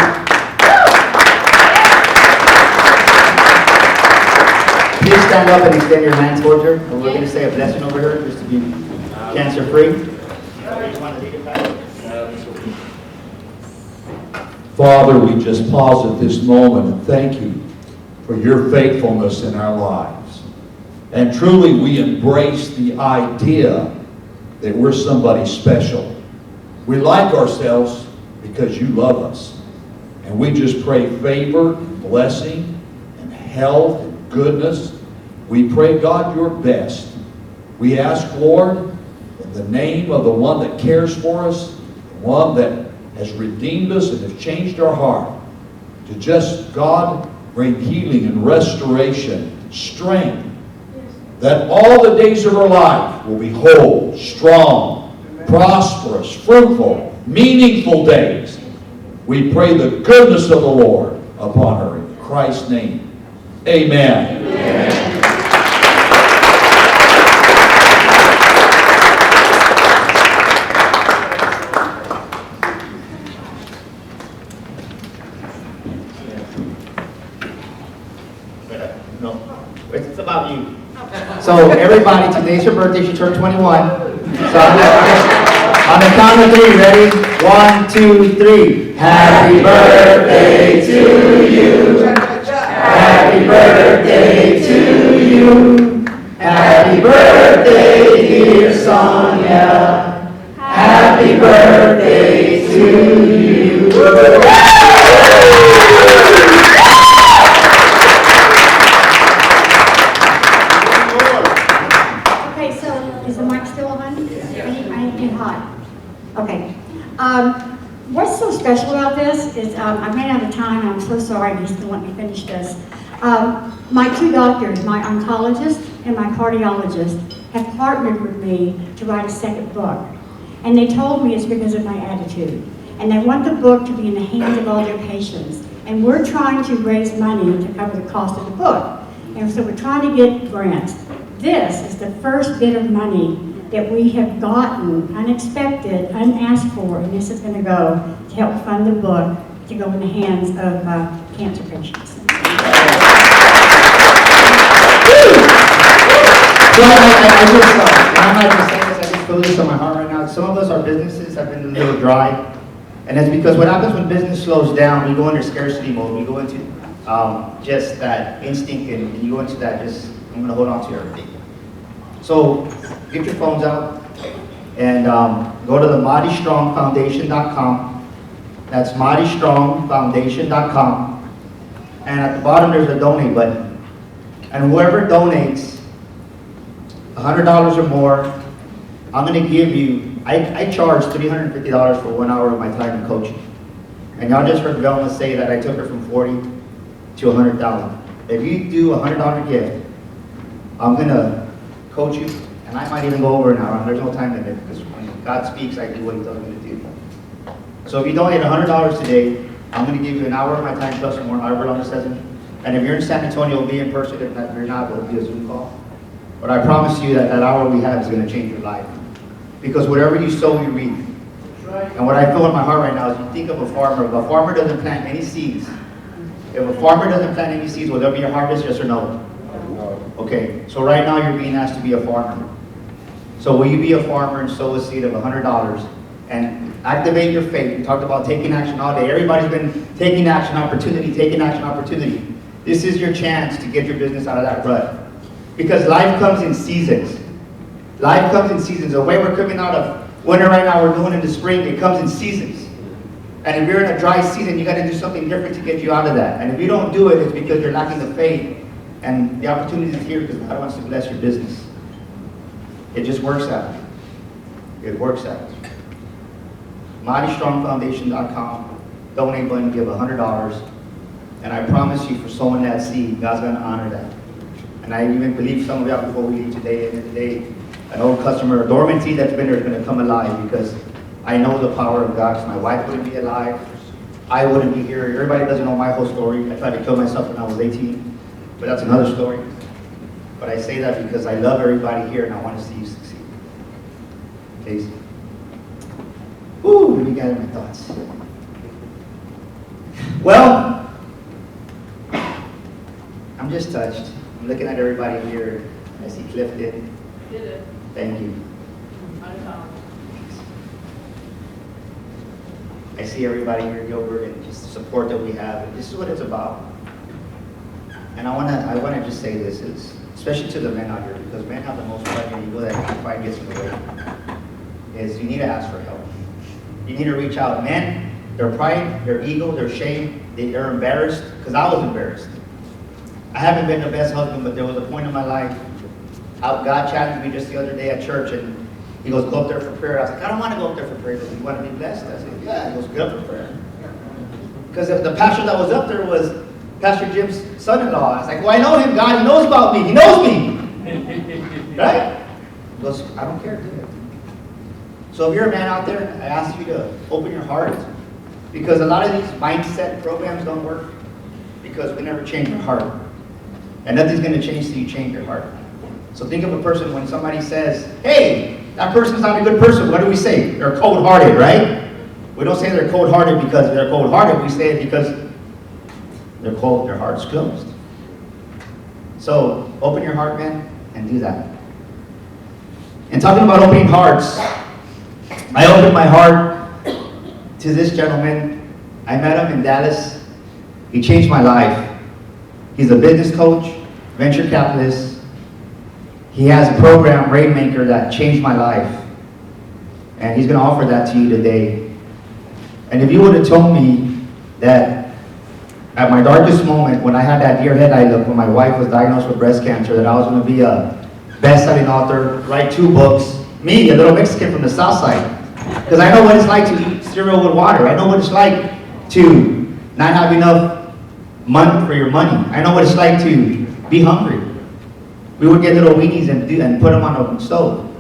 Please stand up and extend your hands towards her. And we're going to say a blessing over her just to be cancer-free. Father, we just pause at this moment and thank you for your faithfulness in our lives. And truly we embrace the idea that we're somebody special. We like ourselves because you love us. And we just pray favor, blessing, and health, and goodness. We pray, God, your best. We ask, Lord, in the name of the one that cares for us, the one that has redeemed us and has changed our heart, to just, God, bring healing and restoration, strength, that all the days of our life will be whole, strong, prosperous, fruitful, meaningful days. We pray the goodness of the Lord upon her in Christ's name. Amen. Amen. No, it's about you. So everybody, today's your birthday. She turned 21. So on the count of 3, ready? 1, 2, 3. Happy birthday to you. Happy birthday to you. Happy birthday, dear Sonia. Happy birthday to you. Okay, so is the mic still on? I need to get hot. Okay. What's so special about this is I ran out of time. I'm so sorry. He's going to let me finish this. My 2 doctors, my oncologist and my cardiologist, have partnered with me to write a second book. And they told me it's because of my attitude. And they want the book to be in the hands of all their patients. And we're trying to raise money to cover the cost of the book. And so we're trying to get grants. This is the first bit of money that we have gotten, unexpected, unasked for, and this is going to go to help fund the book to go in the hands of cancer patients. So I just feel this on my heart right now. Some of us, our businesses have been a little dry. And it's because what happens when business slows down, we go into scarcity mode. We go into just that instinct, and you go into that just, I'm going to hold on to everything. So get your phones out and go to the MightyStrongFoundation.com. That's MightyStrongFoundation.com. And at the bottom there's a donate button. And whoever donates $100 or more, I'm going to give you, I charge $350 for 1 hour of my time in coaching. And y'all just heard Velma say that I took her from 40 to 100,000. If you do a $100 gift, I'm going to coach you, and I might even go over an hour. There's no time limit, because when God speaks, I do what he tells me to do. So if you donate $100 today, I'm going to give you an hour of my time plus more, however long it says. And if you're in San Antonio, we'll be in person. If you're not, we'll do a Zoom call. But I promise you that that hour we have is going to change your life. Because whatever you sow, you reap. And what I feel in my heart right now is you think of a farmer. If a farmer doesn't plant any seeds, will there be a harvest, yes or no? Okay, so right now you're being asked to be a farmer. So will you be a farmer and sow a seed of $100 and activate your faith? We talked about taking action all day. Everybody's been taking action, opportunity, taking action, opportunity. This is your chance to get your business out of that rut. Because life comes in seasons. Life comes in seasons. The way we're coming out of winter right now, we're going into spring, it comes in seasons. And if you're in a dry season, you got to do something different to get you out of that. And if you don't do it, it's because you're lacking the faith. And the opportunity is here because God wants to bless your business. It just works out. It works out. MightyStrongFoundation.com. Donate button, give $100. And I promise you, for sowing that seed, God's going to honor that. And I even believe some of y'all before we leave today, and today, an old customer, a dormant seed that's been there is going to come alive, because I know the power of God. My wife wouldn't be alive. I wouldn't be here. Everybody doesn't know my whole story. I tried to kill myself when I was 18. but that's another story. But I say that because I love everybody here and I want to see you succeed. Okay? Woo, let me gather my thoughts. Well, I'm just touched. I'm looking at everybody here. I see Clifton. Did it. Thank you. I see everybody here, Gilbert, and just the support that we have. And this is what it's about. And I wanna just say this is, especially to the men out here, because men have the most pride and ego that pride gets in the way. Is you need to ask for help. You need to reach out. Men, their pride, their ego, their shame, they're embarrassed. Because I was embarrassed. I haven't been the best husband, but there was a point in my life. God challenged me just the other day at church, and he goes, go up there for prayer. I was like, I don't want to go up there for prayer. He goes, you want to be blessed? I said, yeah. He goes, get up for prayer. Because the pastor that was up there was Pastor Jim's son-in-law. I was like, well, I know him, God. He knows about me. He knows me. Right? He goes, I don't care. Do it. So if you're a man out there, I ask you to open your heart. Because a lot of these mindset programs don't work because we never change our heart. And nothing's going to change till you change your heart. So think of a person when somebody says, hey, that person's not a good person. What do we say? They're cold-hearted, right? We don't say they're cold-hearted because they're cold-hearted. We say it because they're cold, their heart's closed. So open your heart, man, and do that. And talking about opening hearts, I opened my heart to this gentleman. I met him in Dallas. He changed my life. He's a business coach, venture capitalist. He has a program, Rainmaker, that changed my life. And he's going to offer that to you today. And if you would have told me that at my darkest moment, when I had that deer headlight look, when my wife was diagnosed with breast cancer, that I was going to be a best-selling author, write 2 books, me, a little Mexican from the South Side. Because I know what it's like to eat cereal with water. I know what it's like to not have enough money for your money. I know what it's like to be hungry. We would get little weenies and put them on the stove.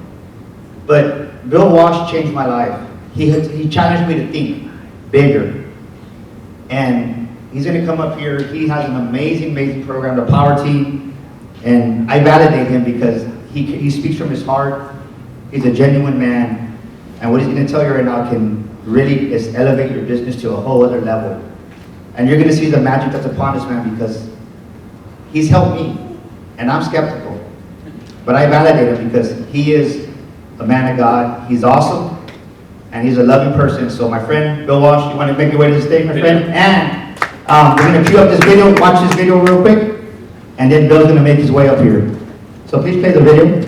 But Bill Walsh changed my life. He challenged me to think bigger. And he's going to come up here. He has an amazing, amazing program, the Power Team. And I validate him because he speaks from his heart. He's a genuine man. And what he's going to tell you right now can really elevate your business to a whole other level. And you're going to see the magic that's upon this man because he's helped me. And I'm skeptical. But I validate him because he is a man of God. He's awesome. And he's a loving person. So my friend, Bill Walsh, you want to make your way to the stage, my friend? And we're going to cue up this video, watch this video real quick. And then Bill's going to make his way up here. So please play the video.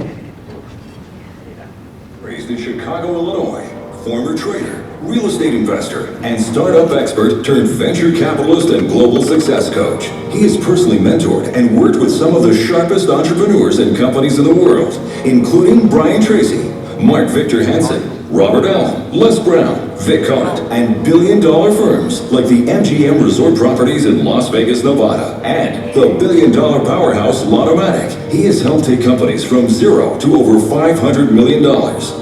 Raised in Chicago, Illinois, former trader, real estate investor, and startup expert turned venture capitalist and global success coach. He has personally mentored and worked with some of the sharpest entrepreneurs and companies in the world, including Brian Tracy, Mark Victor Hansen, Robert Allen, Les Brown, Vic Conant, and billion-dollar firms like the MGM Resort Properties in Las Vegas, Nevada, and the billion-dollar powerhouse Lottomatic. He has helped take companies from zero to over $500 million,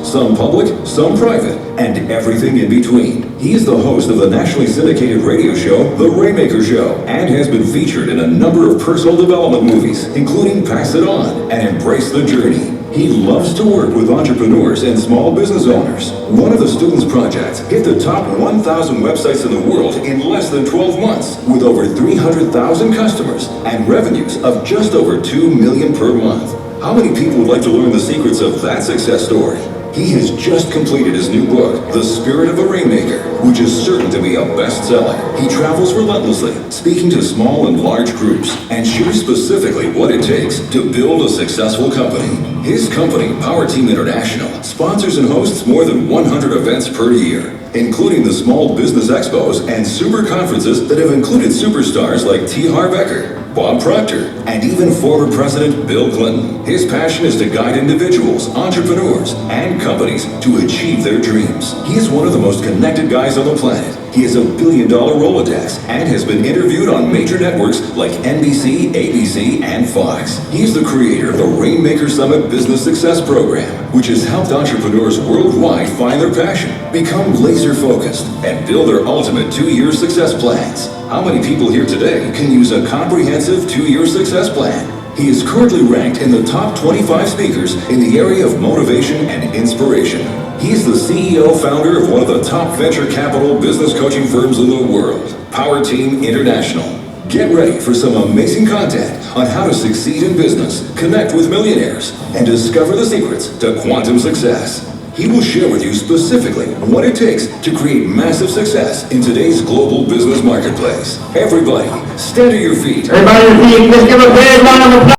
some public, some private, and everything in between. He is the host of the nationally syndicated radio show, The Rainmaker Show, and has been featured in a number of personal development movies, including Pass It On and Embrace the Journey. He loves to work with entrepreneurs and small business owners. One of the students' projects hit the top 1,000 websites in the world in less than 12 months, with over 300,000 customers and revenues of just over $2 million per month. How many people would like to learn the secrets of that success story? He has just completed his new book, The Spirit of a Rainmaker, which is certain to be a bestseller. He travels relentlessly, speaking to small and large groups, and shares specifically what it takes to build a successful company. His company, Power Team International, sponsors and hosts more than 100 events per year, including the Small Business Expos and super conferences that have included superstars like T. Harv Eker, Bob Proctor, and even former President Bill Clinton. His passion is to guide individuals, entrepreneurs, and companies to achieve their dreams. He is one of the most connected guys on the planet. He has a billion-dollar Rolodex and has been interviewed on major networks like NBC, ABC, and Fox. He's the creator of the Rainmaker Summit Business Success Program, which has helped entrepreneurs worldwide find their passion, become laser-focused, and build their ultimate 2-year success plans. How many people here today can use a comprehensive 2-year success plan? He is currently ranked in the top 25 speakers in the area of motivation and inspiration. He's the CEO founder of one of the top venture capital business coaching firms in the world, Power Team International. Get ready for some amazing content on how to succeed in business, connect with millionaires, and discover the secrets to quantum success. He will share with you specifically what it takes to create massive success in today's global business marketplace. Everybody, stand to your feet. Everybody on your feet, let's give a big round of applause.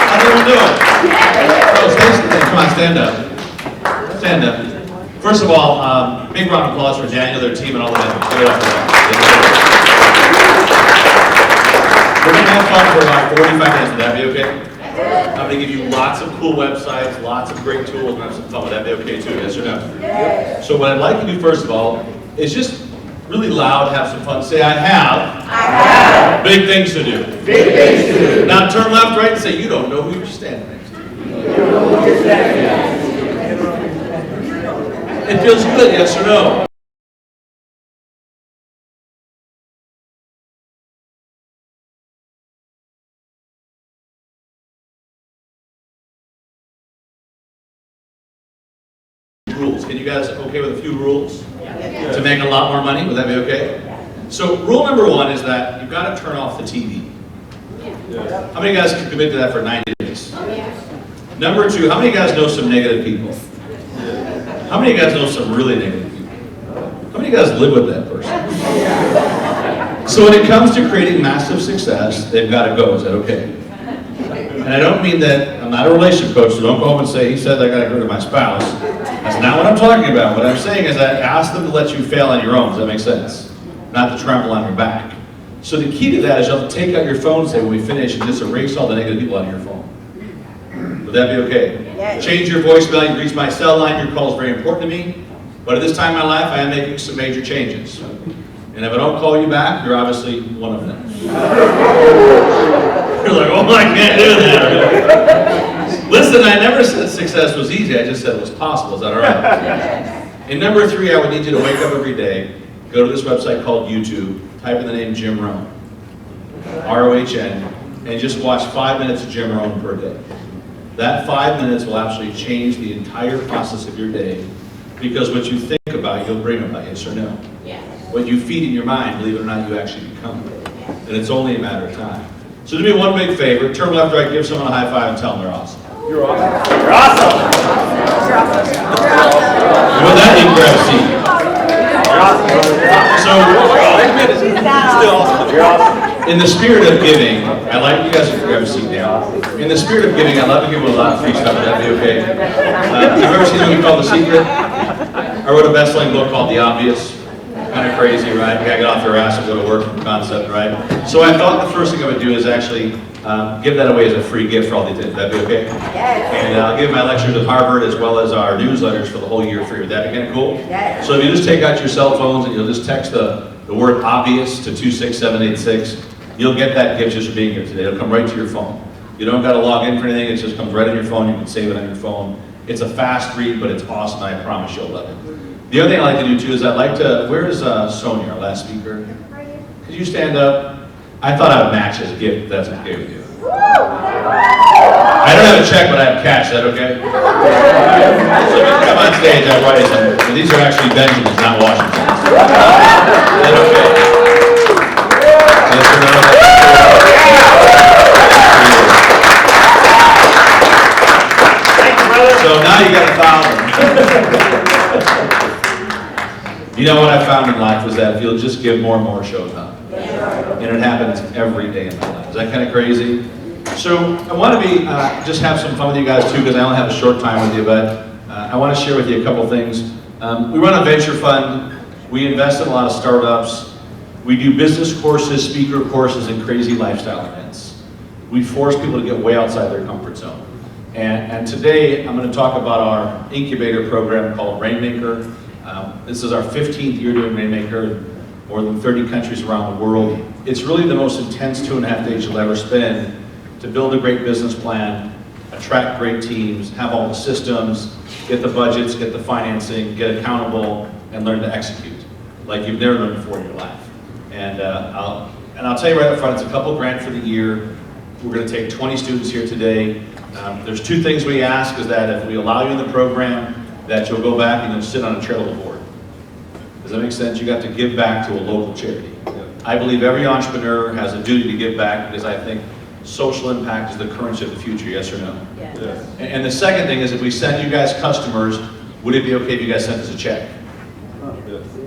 How's everyone doing? Oh, come on, stand up. Stand up. First of all, big round of applause for Daniel, their team, and all the members. Give it up for them. We're going to have fun for about 45 minutes. Would that be okay? I'm going to give you lots of cool websites, lots of great tools, and have some fun. Would that be okay too? Yes or no? Yes. So what I'd like to do first of all is just really loud, have some fun. Say, I have big things to do. Big things to do. Now turn left, right, and say, you don't know who you're standing next to. It feels good, yes or no? Rules. Can you guys okay with a few rules? To make a lot more money? Would that be okay? So rule number 1 is that you've got to turn off the TV. How many guys can commit to that for 90 days? Number 2, how many guys know some negative people? How many guys know some really negative people? How many guys live with that person? So when it comes to creating massive success, they've got to go. Is that okay? And I don't mean that, I'm not a relationship coach, so don't go home and say, he said I got to get rid of my spouse. That's not what I'm talking about. What I'm saying is that ask them to let you fail on your own. Does that make sense? Not to trample on your back. So the key to that is you'll take out your phone, say when we finish, and just erase all the negative people out of your phone. Would that be okay? Yes. Change your voicemail. You reach my cell line. Your call is very important to me. But at this time in my life, I am making some major changes. And if I don't call you back, you're obviously one of them. You're like, oh, I can't do that. Listen, I never said success was easy. I just said it was possible. Is that all right? And number 3, I would need you to wake up every day, go to this website called YouTube, type in the name Jim Rohn, R-O-H-N, and just watch 5 minutes of Jim Rohn per day. That 5 minutes will actually change the entire process of your day, because what you think about, you'll bring about, yes or no? Yes. What you feed in your mind, believe it or not, you actually become. And it's only a matter of time. So do me one big favor, turn left, right, give someone a high five and tell them they're awesome. You're awesome. You're awesome. You're awesome. And with that, you can grab a seat. So, in the spirit of giving, I'd like you guys to grab a seat now. In the spirit of giving, I'd love to give you a lot of free stuff. Would that be okay? Have you ever seen a movie called The Secret? I wrote a best-selling book called The Obvious. Kind of crazy, right? You gotta get off your ass and go to work concept, right? So I thought the first thing I would do is actually give that away as a free gift for all the attendees. Would that be okay? Yes. And I'll give my lectures at Harvard as well as our newsletters for the whole year free. Would that be kind of cool? Yes. So if you just take out your cell phones and you'll just text the word obvious to 26786, you'll get that gift just for being here today. It'll come right to your phone. You don't got to log in for anything. It just comes right on your phone. You can save it on your phone. It's a fast read, but it's awesome. I promise you'll love it. The other thing I like to do too is I'd like to, where's Sonia, our last speaker? Could you stand up? I thought I would match his gift, if that's okay with you. I don't have a check, but I have cash. Is that okay? So if you come on stage, I write some. These are actually Benjamins, not Washingtons. Is that okay? Yes or no? So now you got 1,000. You know what I found in life was that if you'll just give more and more shows up. And it happens every day in my life. Is that kind of crazy? So I want to be, just have some fun with you guys too, because I only have a short time with you, but I want to share with you a couple things. We run a venture fund. We invest in a lot of startups. We do business courses, speaker courses, and crazy lifestyle events. We force people to get way outside their comfort zone. And today I'm going to talk about our incubator program called Rainmaker. This is our 15th year doing Rainmaker, more than 30 countries around the world. It's really the most intense 2.5 days you'll ever spend to build a great business plan, attract great teams, have all the systems, get the budgets, get the financing, get accountable, and learn to execute like you've never learned before in your life. And I'll tell you right up front, it's a couple grand for the year. We're going to take 20 students here today. There's two things we ask, is that if we allow you in the program, that you'll go back and you'll sit on a charitable board. Does that make sense? You got to give back to a local charity. I believe every entrepreneur has a duty to give back, because I think social impact is the currency of the future, yes or no? Yes. And the second thing is, if we send you guys customers, would it be okay if you guys sent us a check?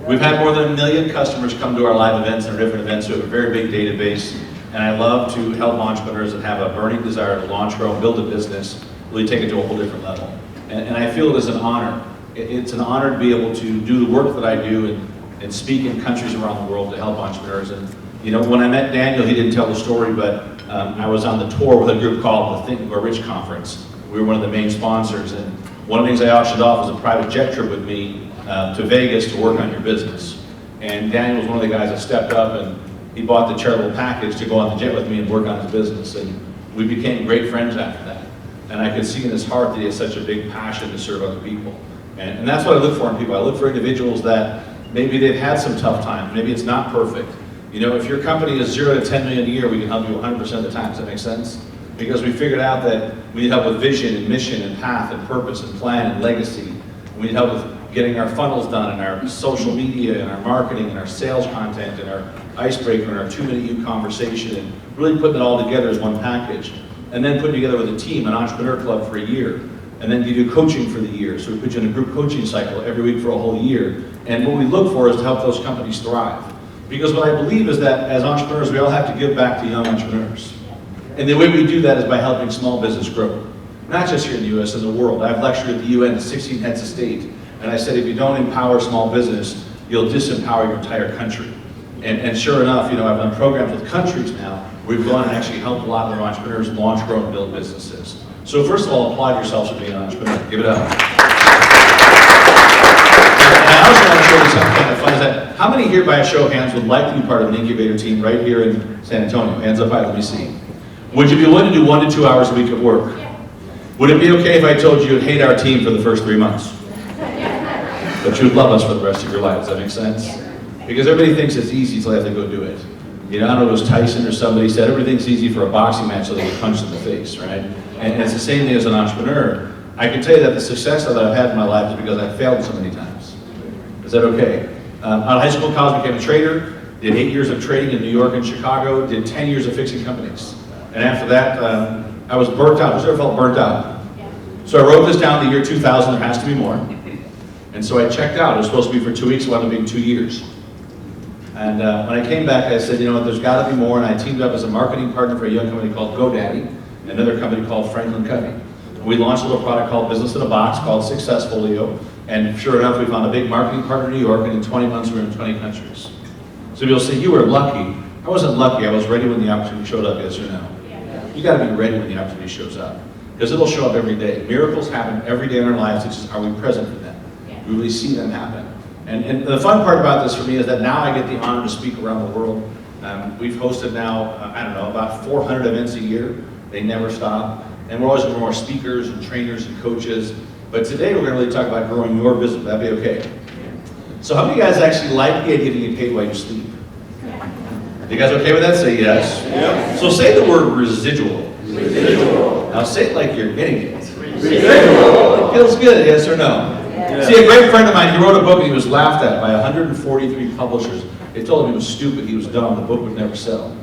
We've had more than 1 million customers come to our live events and our different events. We have a very big database, and I love to help entrepreneurs that have a burning desire to launch, grow, and build a business, really take it to a whole different level. And I feel it is an honor. It's an honor to be able to do the work that I do and speak in countries around the world to help entrepreneurs. And you know, when I met Daniel, he didn't tell the story, but I was on the tour with a group called the Think and Grow Rich Conference. We were one of the main sponsors, and one of the things I auctioned off was a private jet trip with me to Vegas to work on your business. And Daniel was one of the guys that stepped up, and he bought the charitable package to go on the jet with me and work on his business. And we became great friends after that. And I could see in his heart that he has such a big passion to serve other people. And that's what I look for in people. I look for individuals that maybe they've had some tough times. Maybe it's not perfect. You know, if your company is 0 to 10 million a year, we can help you 100% of the time. Does that make sense? Because we figured out that we need help with vision and mission and path and purpose and plan and legacy. And we need help with getting our funnels done and our social media and our marketing and our sales content and our icebreaker and our 2-minute conversation, and really putting it all together as one package. And then putting together with a team, an entrepreneur club for a year. And then you do coaching for the year. So we put you in a group coaching cycle every week for a whole year. And what we look for is to help those companies thrive. Because what I believe is that as entrepreneurs, we all have to give back to young entrepreneurs. And the way we do that is by helping small business grow. Not just here in the U.S., in the world. I've lectured at the UN to 16 heads of state. And I said, if you don't empower small business, you'll disempower your entire country. And sure enough, you know, I've done programs with countries now. We've gone and actually helped a lot of their entrepreneurs launch, grow, and build businesses. So first of all, applaud yourselves for being an entrepreneur. Give it up. And I also want to show you something kind of fun. Is that how many here, by a show of hands, would like to be part of an incubator team right here in San Antonio? Hands up high, let me see. Would you be willing to do 1 to 2 hours a week of work? Would it be okay if I told you you'd hate our team for the first 3 months? But you'd love us for the rest of your life. Does that make sense? Because everybody thinks it's easy until they have to go do it. You know, I don't know if it was Tyson or somebody said everything's easy for a boxing match until they get punched in the face, right? And it's the same thing as an entrepreneur. I can tell you that the success that I've had in my life is because I failed so many times. Is that okay? Out of high school, college, became a trader, did 8 years of trading in New York and Chicago, did 10 years of fixing companies. And after that, I was burnt out. Who's ever felt burnt out? So I wrote this down, the year 2000, there has to be more. And so I checked out. It was supposed to be for 2 weeks, it wound up being 2 years. And when I came back, I said, you know what, there's got to be more. And I teamed up as a marketing partner for a young company called GoDaddy, another company called Franklin Covey. We launched a little product called Business in a Box called Successfolio. And sure enough, we found a big marketing partner in New York, and in 20 months, we were in 20 countries. So you'll say, you were lucky. I wasn't lucky. I was ready when the opportunity showed up, yes or no? You got to be ready when the opportunity shows up. Because it'll show up every day. Miracles happen every day in our lives. It's just, are we present for them? We really see them happen. And the fun part about this for me is that now I get the honor to speak around the world. We've hosted now, I don't know, about 400 events a year. They never stop. And we're always looking for more speakers and trainers and coaches. But today we're going to really talk about growing your business. That'd be okay. So how many of you guys actually like the idea of getting paid while you sleep? You guys okay with that? Say yes. Yep. So say the word residual. Residual. Now say it like you're getting it. Residual. It feels good, yes or no? Yeah. See, a great friend of mine, he wrote a book and he was laughed at by 143 publishers. They told him he was stupid, he was dumb, the book would never sell.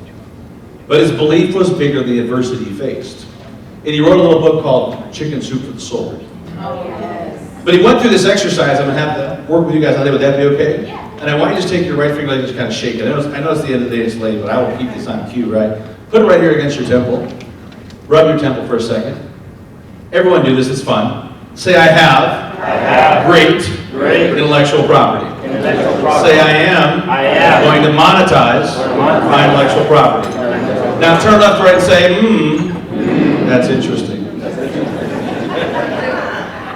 But his belief was bigger than the adversity he faced. And he wrote a little book called Chicken Soup for the Soul. Oh, yes. But he went through this exercise. I'm going to have to work with you guys on it. Would that be okay? Yeah. And I want you to just take your right finger and just kind of shake it. I know it's the end of the day, it's late, but I will keep this on cue, right? Put it right here against your temple. Rub your temple for a second. Everyone do this, it's fun. Say, I have great intellectual property. Say, I am going to monetize my intellectual property. Now turn left to right and say, that's interesting.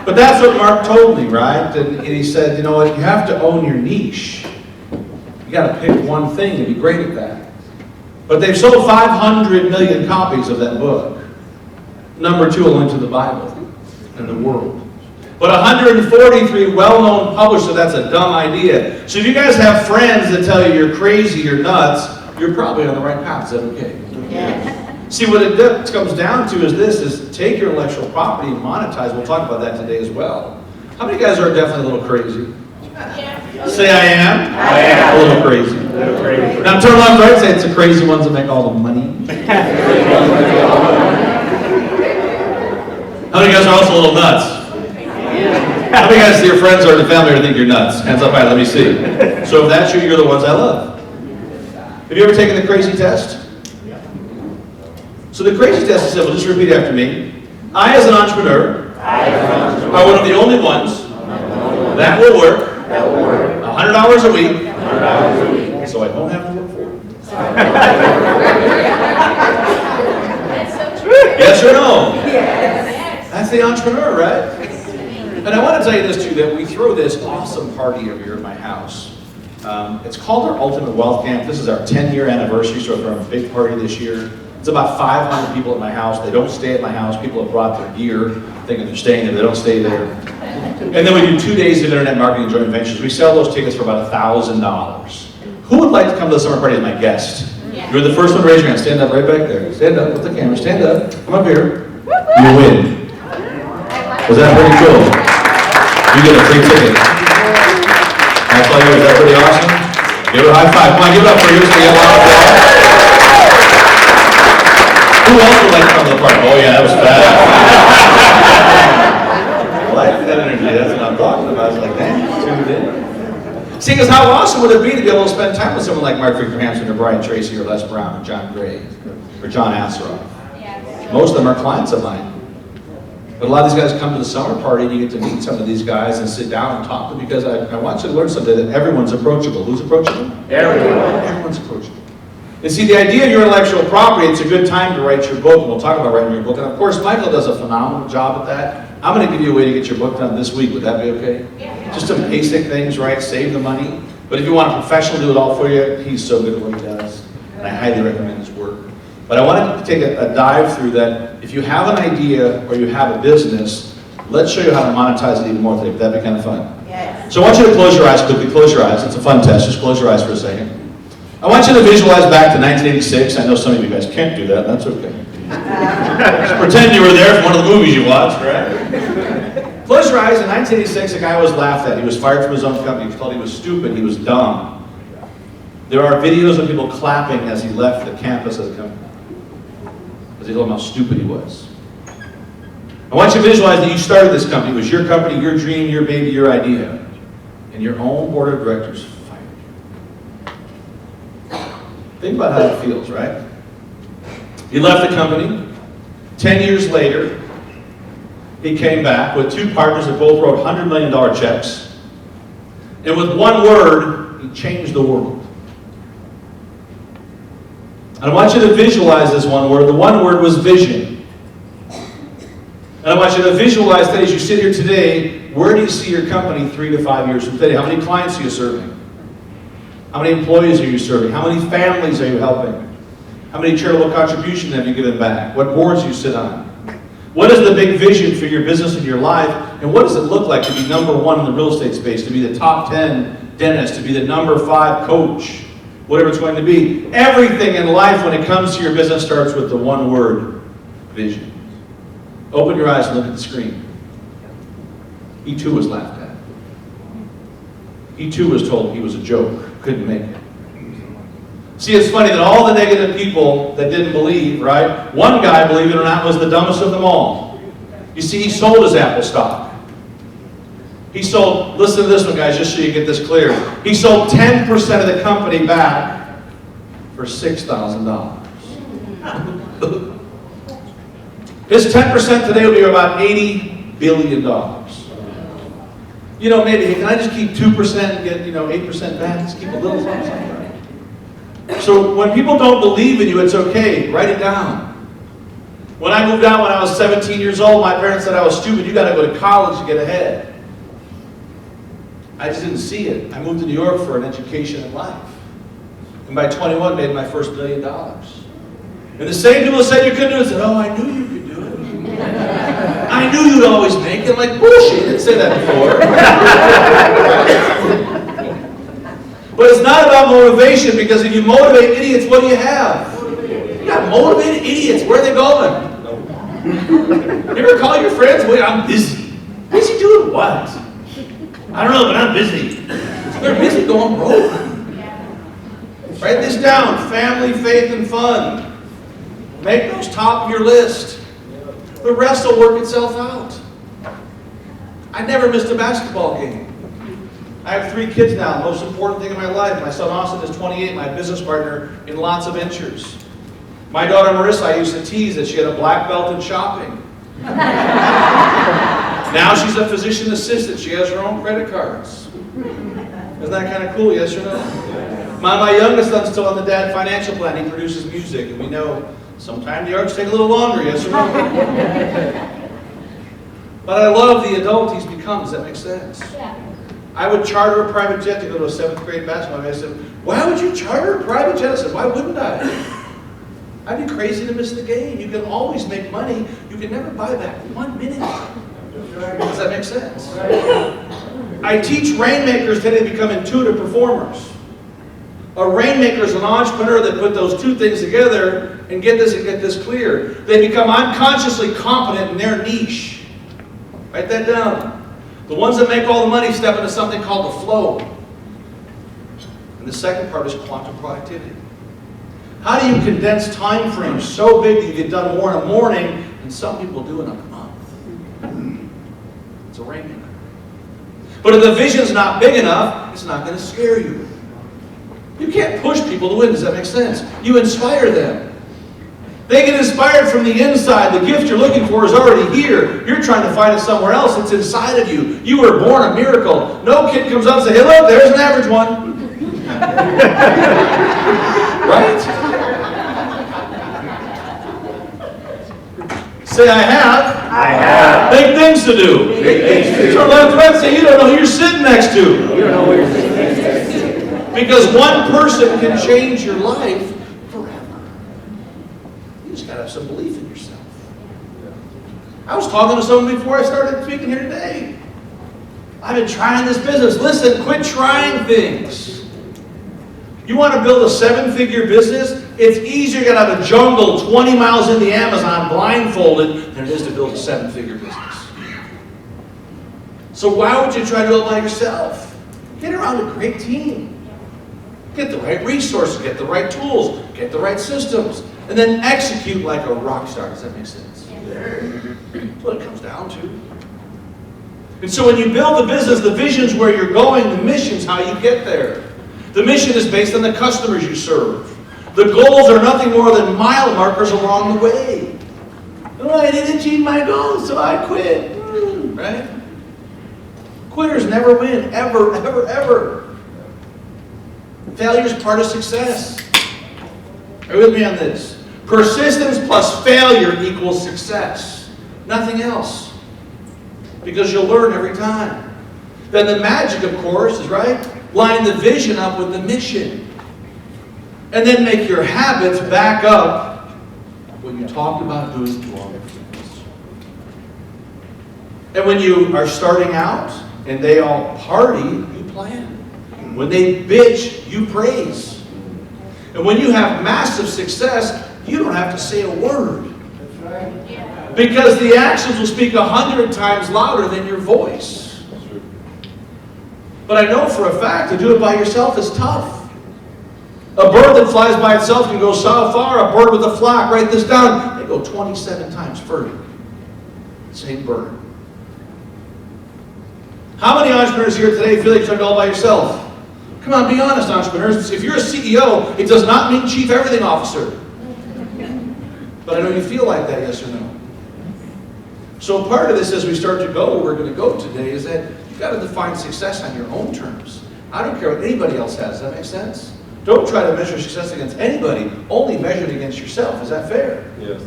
But that's what Mark told me, right? And he said, you know what, you have to own your niche. You got to pick one thing and be great at that. But they've sold 500 million copies of that book. Number 2 will enter the Bible and the world. But 143 well-known publishers, that's a dumb idea. So if you guys have friends that tell you you're crazy, you're nuts, you're probably on the right path. Is that okay? Yes. See, what it comes down to is this, is take your intellectual property and monetize. We'll talk about that today as well. How many guys are definitely a little crazy? Say I am. I am. A little crazy. Now turn left, right, say it's the crazy ones that make all the money. How many guys are also a little nuts? How many guys, your friends or the family, or think you're nuts? Hands up high, let me see. So if that's you, you're the ones I love. Have you ever taken the crazy test? So the crazy test is simple, just repeat after me. I, as an entrepreneur, are one of the only ones that will work 100 hours a week, so I don't have to work for it. Yes or no? Yes. That's the entrepreneur, right? And I want to tell you this too, that we throw this awesome party every year at my house. It's called our Ultimate Wealth Camp. This is our 10-year anniversary, so we're throwing a big party this year. It's about 500 people at my house. They don't stay at my house. People have brought their gear, thinking they're staying there. They don't stay there. And then we do 2 days of internet marketing and joint ventures. We sell those tickets for about $1,000. Who would like to come to the summer party as my guest? You're the first one to raise your hand. Stand up right back there. Stand up with the camera. Stand up. Come up here. You win. Was that pretty cool? You get a free ticket. That's all yours. Is that pretty awesome? Give her a high five. Come on, give it up for you so we get a lot of applause. Who else would like to come to the party? Oh yeah, that was bad. I like that energy. That's what I'm talking about. It's like, damn, tuned in. See, because how awesome would it be to be able to spend time with someone like Mark Victor Hansen or Brian Tracy or Les Brown or John Gray or John Asseroff? Most of them are clients of mine. But a lot of these guys come to the summer party and you get to meet some of these guys and sit down and talk to them because I want you to learn something, that everyone's approachable. Who's approachable? Everyone. Everyone's approachable. And see, the idea of your intellectual property, it's a good time to write your book, and we'll talk about writing your book. And of course, Michael does a phenomenal job at that. I'm going to give you a way to get your book done this week. Would that be okay? Yeah. Just some basic things, right? Save the money. But if you want a professional to do it all for you, he's so good at what he does. And I highly recommend his work. But I wanted to take a dive through that. If you have an idea or you have a business, let's show you how to monetize it even more today. Would that be kind of fun? Yes. So I want you to close your eyes quickly. Close your eyes. It's a fun test. Just close your eyes for a second. I want you to visualize back to 1986. I know some of you guys can't do that. That's okay. Just pretend you were there from one of the movies you watched, right? Close your eyes. In 1986, a guy was laughed at. He was fired from his own company. He was told he was stupid. He was dumb. There are videos of people clapping as he left the campus of the company, because they told him how stupid he was. I want you to visualize that you started this company. It was your company, your dream, your baby, your idea. And your own board of directors fired you. Think about how that feels, right? He left the company. 10 years later, he came back with two partners that both wrote $100 million checks. And with one word, he changed the world. And I want you to visualize this one word. The one word was vision. And I want you to visualize that as you sit here today, where do you see your company 3 to 5 years from today? How many clients are you serving? How many employees are you serving? How many families are you helping? How many charitable contributions have you given back? What boards do you sit on? What is the big vision for your business and your life? And what does it look like to be #1 in the real estate space, to be the top 10 dentist, to be the #5 coach, whatever it's going to be? Everything in life when it comes to your business starts with the one word, vision. Open your eyes and look at the screen. He too was laughed at. He too was told he was a joke, couldn't make it. See, it's funny that all the negative people that didn't believe, right? One guy, believe it or not, was the dumbest of them all. You see, he sold his Apple stock. He sold, listen to this one, guys, just so you get this clear. He sold 10% of the company back for $6,000. His 10% today will be about $80 billion. You know, maybe, hey, can I just keep 2% and get, 8% back? Just keep a little something. So when people don't believe in you, it's okay. Write it down. When I moved out when I was 17 years old, my parents said I was stupid. You got to go to college to get ahead. I just didn't see it. I moved to New York for an education in life. And by 21, made my first $1 million. And the same people who said you couldn't do it said, oh, I knew you could do it. I knew you'd always make it. I'm like, bullshit, you didn't say that before. But it's not about motivation, because if you motivate idiots, what do you have? You got motivated idiots. Where are they going? You ever call your friends? Wait, I'm busy. Busy doing what? I don't know, but I'm busy. They're busy going broke. Write this down: family, faith, and fun. Make those top of your list. The rest will work itself out. I never missed a basketball game. I have 3 kids now. Most important thing in my life. My son Austin is 28, my business partner in lots of ventures. My daughter Marissa, I used to tease that she had a black belt in shopping. Now she's a physician assistant. She has her own credit cards. Isn't that kind of cool, yes or no? My youngest son's still on the dad financial plan. He produces music, and we know sometimes the arts take a little longer, yes or no? But I love the adult he's become. Does that make sense? Yeah. I would charter a private jet to go to a 7th grade basketball game. I said, why would you charter a private jet? I said, why wouldn't I? I'd be crazy to miss the game. You can always make money. You can never buy back 1 minute. Does that make sense? I teach rainmakers today to become intuitive performers. A rainmaker is an entrepreneur that put those 2 things together, and get this clear. They become unconsciously competent in their niche. Write that down. The ones that make all the money step into something called the flow. And the second part is quantum productivity. How do you condense time frames so big that you get done more in a morning than some people do in a month? It's a rainmaker. But if the vision's not big enough, it's not going to scare you. You can't push people to win. Does that make sense? You inspire them. They get inspired from the inside. The gift you're looking for is already here. You're trying to find it somewhere else. It's inside of you. You were born a miracle. No kid comes up and says, hey, look, there's an average one. Right? Say, I have. I have. Big things to do. Big things to do. Turn left and right and say, you don't know who you're sitting next to. You don't know where you're sitting next to. Because one person can change your life forever. You just got to have some belief in yourself. I was talking to someone before I started speaking here today. I've been trying this business. Listen, quit trying things. You want to build a 7-figure business? It's easier to get out of a jungle 20 miles into the Amazon blindfolded than it is to build a 7-figure business. So why would you try to do it by yourself? Get around a great team. Get the right resources, get the right tools, get the right systems, and then execute like a rock star. Does that make sense? That's what it comes down to. And so when you build a business, the vision's where you're going, the mission's how you get there. The mission is based on the customers you serve. The goals are nothing more than mile markers along the way. Oh, I didn't achieve my goals, so I quit. Right? Quitters never win, ever, ever, ever. Failure is part of success. Are you with me on this? Persistence plus failure equals success. Nothing else. Because you'll learn every time. Then the magic, of course, is right. Line the vision up with the mission. And then make your habits back up what you talked about doing to all your friends. And when you are starting out and they all party, you plan. When they bitch, you praise. And when you have massive success, you don't have to say a word. Because the actions will speak 100 times louder than your voice. But I know for a fact to do it by yourself is tough. A bird that flies by itself can go so far. A bird with a flock, write this down, they go 27 times further. Same bird. How many entrepreneurs here today feel like you're trying to do it all by yourself? Come on, be honest, entrepreneurs. If you're a CEO, it does not mean Chief Everything Officer. But I know you feel like that, yes or no? So part of this, as we start to go, where we're going to go today, is that you've got to define success on your own terms. I don't care what anybody else has. Does that make sense? Don't try to measure success against anybody. Only measure it against yourself. Is that fair? Yes.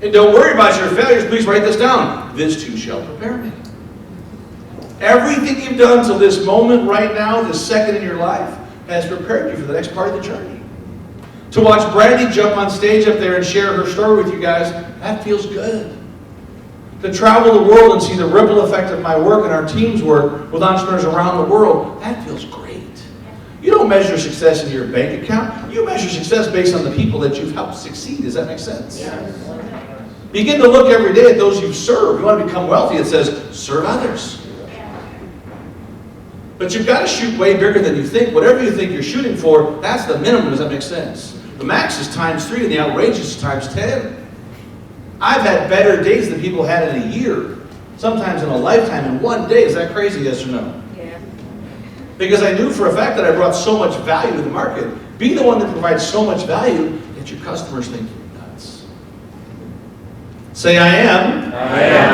And don't worry about your failures. Please write this down. This too shall prepare me. Everything you've done till this moment right now, this second in your life, has prepared you for the next part of the journey. To watch Brandy jump on stage up there and share her story with you guys, that feels good. To travel the world and see the ripple effect of my work and our team's work with entrepreneurs around the world, that feels great. You don't measure success in your bank account. You measure success based on the people that you've helped succeed. Does that make sense? Yes. Begin to look every day at those you've served. You want to become wealthy, it says, serve others. But you've got to shoot way bigger than you think. Whatever you think you're shooting for, that's the minimum. Does that make sense? The max is ×3 and the outrageous is ×10. I've had better days than people had in a year, sometimes in a lifetime, in one day. Is that crazy, yes or no? Yeah. Because I knew for a fact that I brought so much value to the market. Be the one that provides so much value that your customers think you're nuts. Say, I am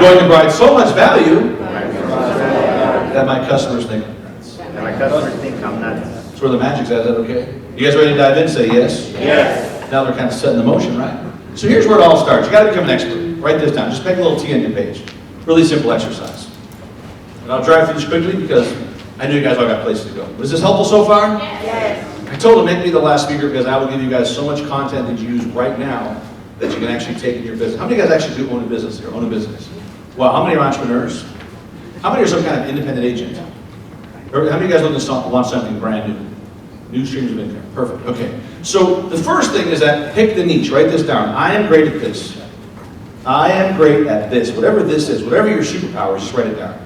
going to provide so much value that my customers think I'm nuts. And my customers think I'm nuts. That's where the magic's at. Is that okay? You guys ready to dive in? Say yes. Yes. Now they're kind of setting the motion, right? So here's where it all starts. You got to become an expert. Write this down. Just make a little T on your page. Really simple exercise. And I'll drive through this quickly because I know you guys all got places to go. Was this helpful so far? Yes. I told them make me the last speaker because I will give you guys so much content that you use right now that you can actually take in your business. How many of you guys actually do own a business here? Own a business? Well, how many are entrepreneurs? How many are some kind of independent agent? Or how many of you guys looking to launch something brand new? New streams of income. Perfect. Okay. So the first thing is that pick the niche. Write this down. I am great at this. I am great at this. Whatever this is, whatever your superpower is, just write it down.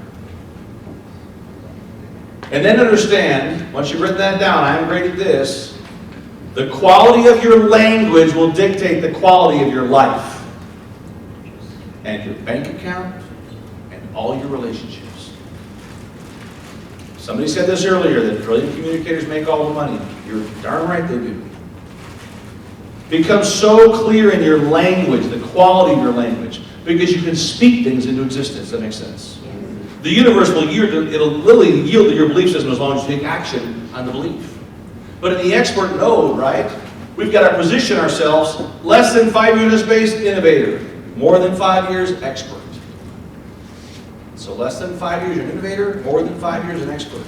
And then understand, once you've written that down, I am great at this, the quality of your language will dictate the quality of your life. And your bank account, and all your relationships. Somebody said this earlier, that brilliant communicators make all the money. You're darn right they do. Become so clear in your language, the quality of your language, because you can speak things into existence. That makes sense. The universe will yield, it'll literally yield to your belief system as long as you take action on the belief. But in the expert node, right, we've got to position ourselves less than 5 years space, innovator. More than 5 years, expert. So less than 5 years, you're an innovator. More than 5 years, an expert.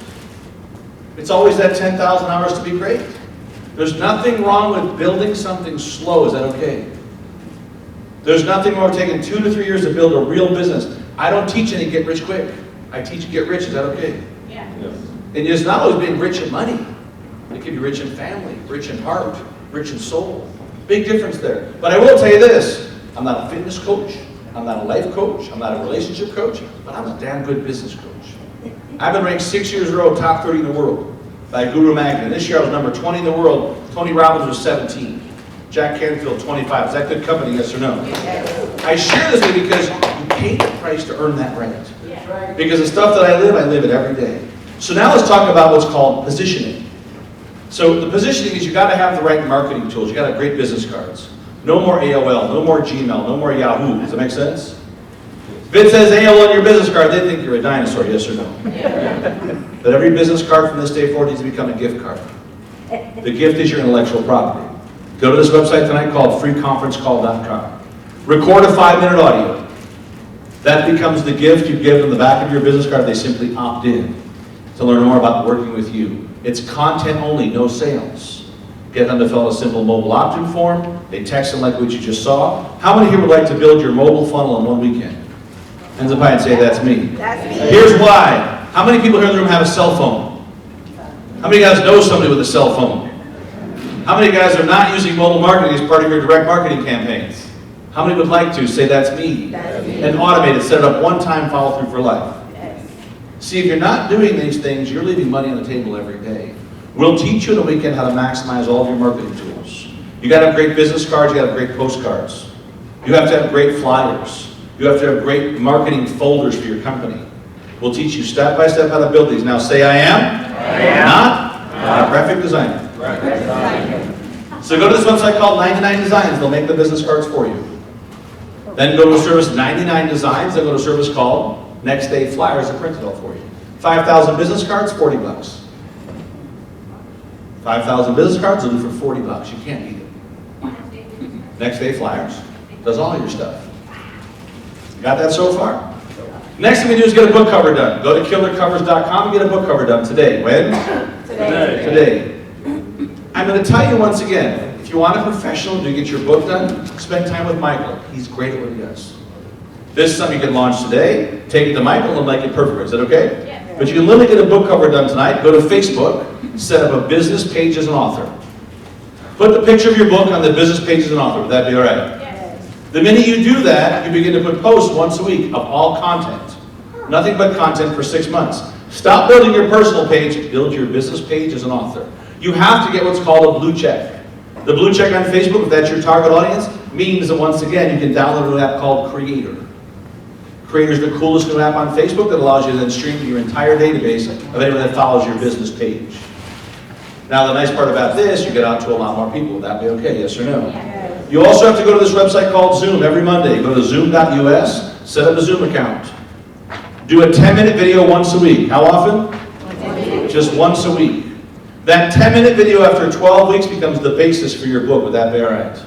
It's always that 10,000 hours to be great. There's nothing wrong with building something slow. Is that okay? There's nothing wrong with taking 2 to 3 years to build a real business. I don't teach any get rich quick. I teach you get rich. Is that okay? Yeah. And it's not always being rich in money. It can be rich in family, rich in heart, rich in soul. Big difference there. But I will tell you this. I'm not a fitness coach. I'm not a life coach. I'm not a relationship coach. But I'm a damn good business coach. I've been ranked 6 years in a row, top 30 in the world by Guru Magazine. This year I was number 20 in the world. Tony Robbins was 17. Jack Canfield, 25. Is that good company, yes or no? Yes. I share this with you because you pay the price to earn that right. Yes. Because the stuff that I live it every day. So now let's talk about what's called positioning. So the positioning is you got to have the right marketing tools. You got to have great business cards. No more AOL, no more Gmail, no more Yahoo. Does that make sense? If it says AOL on your business card, they think you're a dinosaur, yes or no? Yeah. But every business card from this day forward needs to become a gift card. The gift is your intellectual property. Go to this website tonight called freeconferencecall.com. Record a 5-minute audio. That becomes the gift you give them the back of your business card. They simply opt in to learn more about working with you. It's content only, no sales. Get them to fill out a simple mobile opt-in form. They text them like what you just saw. How many here would like to build your mobile funnel in one weekend? Hands up high and say, that's me. That's me. Here's why. How many people here in the room have a cell phone? How many guys know somebody with a cell phone? How many guys are not using mobile marketing as part of your direct marketing campaigns? How many would like to say, that's me? That's me. And automate it, set it up one time, follow through for life. Yes. See, if you're not doing these things, you're leaving money on the table every day. We'll teach you in a weekend how to maximize all of your marketing tools. You got to have great business cards, you got to have great postcards. You have to have great flyers. You have to have great marketing folders for your company. We'll teach you step by step how to build these. Now say I am. Not a graphic designer. So go to this website called 99 Designs. They'll make the business cards for you. Then go to a service 99 Designs. They'll go to a service called Next Day Flyers. They'll print it all for you. 5,000 business cards, $40. 5,000 business cards will do for $40. You can't beat it. Next Day Flyers does all your stuff. Got that so far? Next thing we do is get a book cover done. Go to killercovers.com and get a book cover done today. When? Today. I'm going to tell you once again, if you want a professional to get your book done, spend time with Michael. He's great at what he does. This is something you can launch today. Take it to Michael and make it perfect. Is that okay? Yeah. But you can literally get a book cover done tonight. Go to Facebook, set up a business page as an author. Put the picture of your book on the business page as an author. Would that be all right? Yes. The minute you do that, you begin to put posts once a week of all content. Nothing but content for 6 months. Stop building your personal page. Build your business page as an author. You have to get what's called a blue check. The blue check on Facebook, if that's your target audience, means that once again, you can download an app called Creator. Creator is the coolest new app on Facebook that allows you to then stream to your entire database of anyone that follows your business page. Now, the nice part about this, you get out to a lot more people. Would that be okay? Yes or no? Yes. You also have to go to this website called Zoom every Monday. Go to zoom.us, set up a Zoom account. Do a 10-minute video once a week. How often? Just once a week. That 10-minute video after 12 weeks becomes the basis for your book. Would that be all right?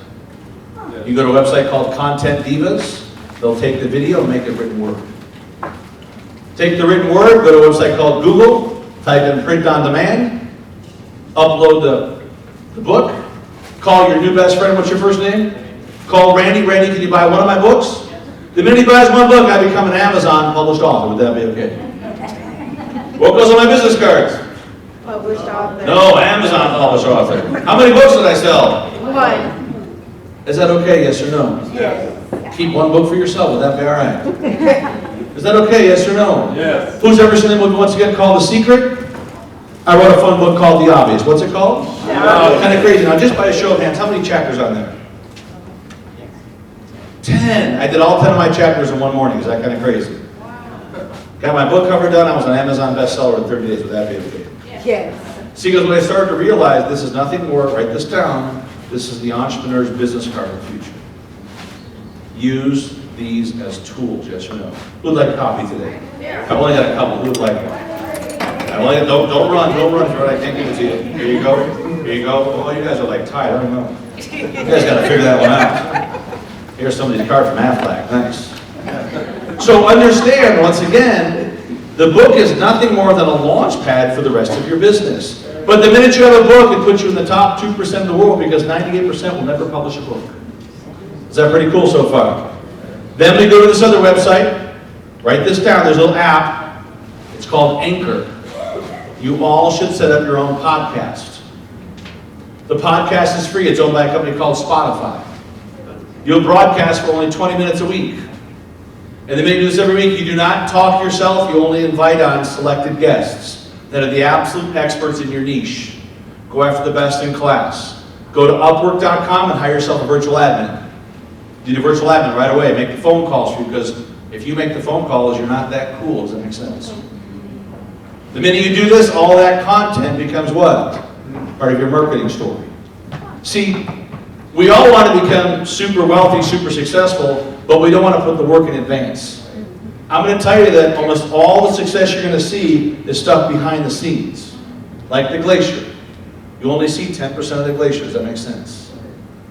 You go to a website called Content Divas. They'll take the video and make it written word. Take the written word, go to a website called Google, type in print on demand, upload the book, call your new best friend. What's your first name? Call Randy. Randy, can you buy one of my books? The minute he buys one book, I become an Amazon published author. Would that be okay? What goes on my business cards? Published author. No, Amazon published author. How many books did I sell? 1. Is that okay, yes or no? Yes. Keep one book for yourself. Would that be all right? Is that okay, yes or no? Yes. Who's ever seen the book once again called The Secret? I wrote a fun book called The Obvious. What's it called? Kind of crazy. Now, just by a show of hands, how many chapters on there? 10. I did all 10 of my chapters in one morning. Is that kind of crazy? Got my book cover done. I was an Amazon bestseller in 30 days. Would that be okay? Yes. See, because when I started to realize this is nothing more, write this down, this is the entrepreneur's business card of the future. Use these as tools, yes or no? Who'd like a copy today? I've only got a couple. Who'd like one? Don't run, I can't give it to you. Here you go. Oh, you guys are like tired, I don't know. You guys got to figure that one out. Here's somebody's card from Aflac, nice. So understand, once again, the book is nothing more than a launch pad for the rest of your business. But the minute you have a book, it puts you in the top 2% of the world because 98% will never publish a book. Is that pretty cool so far? Then we go to this other website. Write this down. There's a little app. It's called Anchor. You all should set up your own podcast. The podcast is free. It's owned by a company called Spotify. You'll broadcast for only 20 minutes a week. And the minute you do this every week, you do not talk yourself. You only invite on selected guests that are the absolute experts in your niche. Go after the best in class. Go to Upwork.com and hire yourself a virtual admin. Do the virtual admin right away. Make the phone calls for you, because if you make the phone calls, you're not that cool. Does that make sense? The minute you do this, all that content becomes what? Part of your marketing story. See, we all want to become super wealthy, super successful, but we don't want to put the work in advance. I'm going to tell you that almost all the success you're going to see is stuff behind the scenes. Like the glacier. You only see 10% of the glacier. Does that make sense?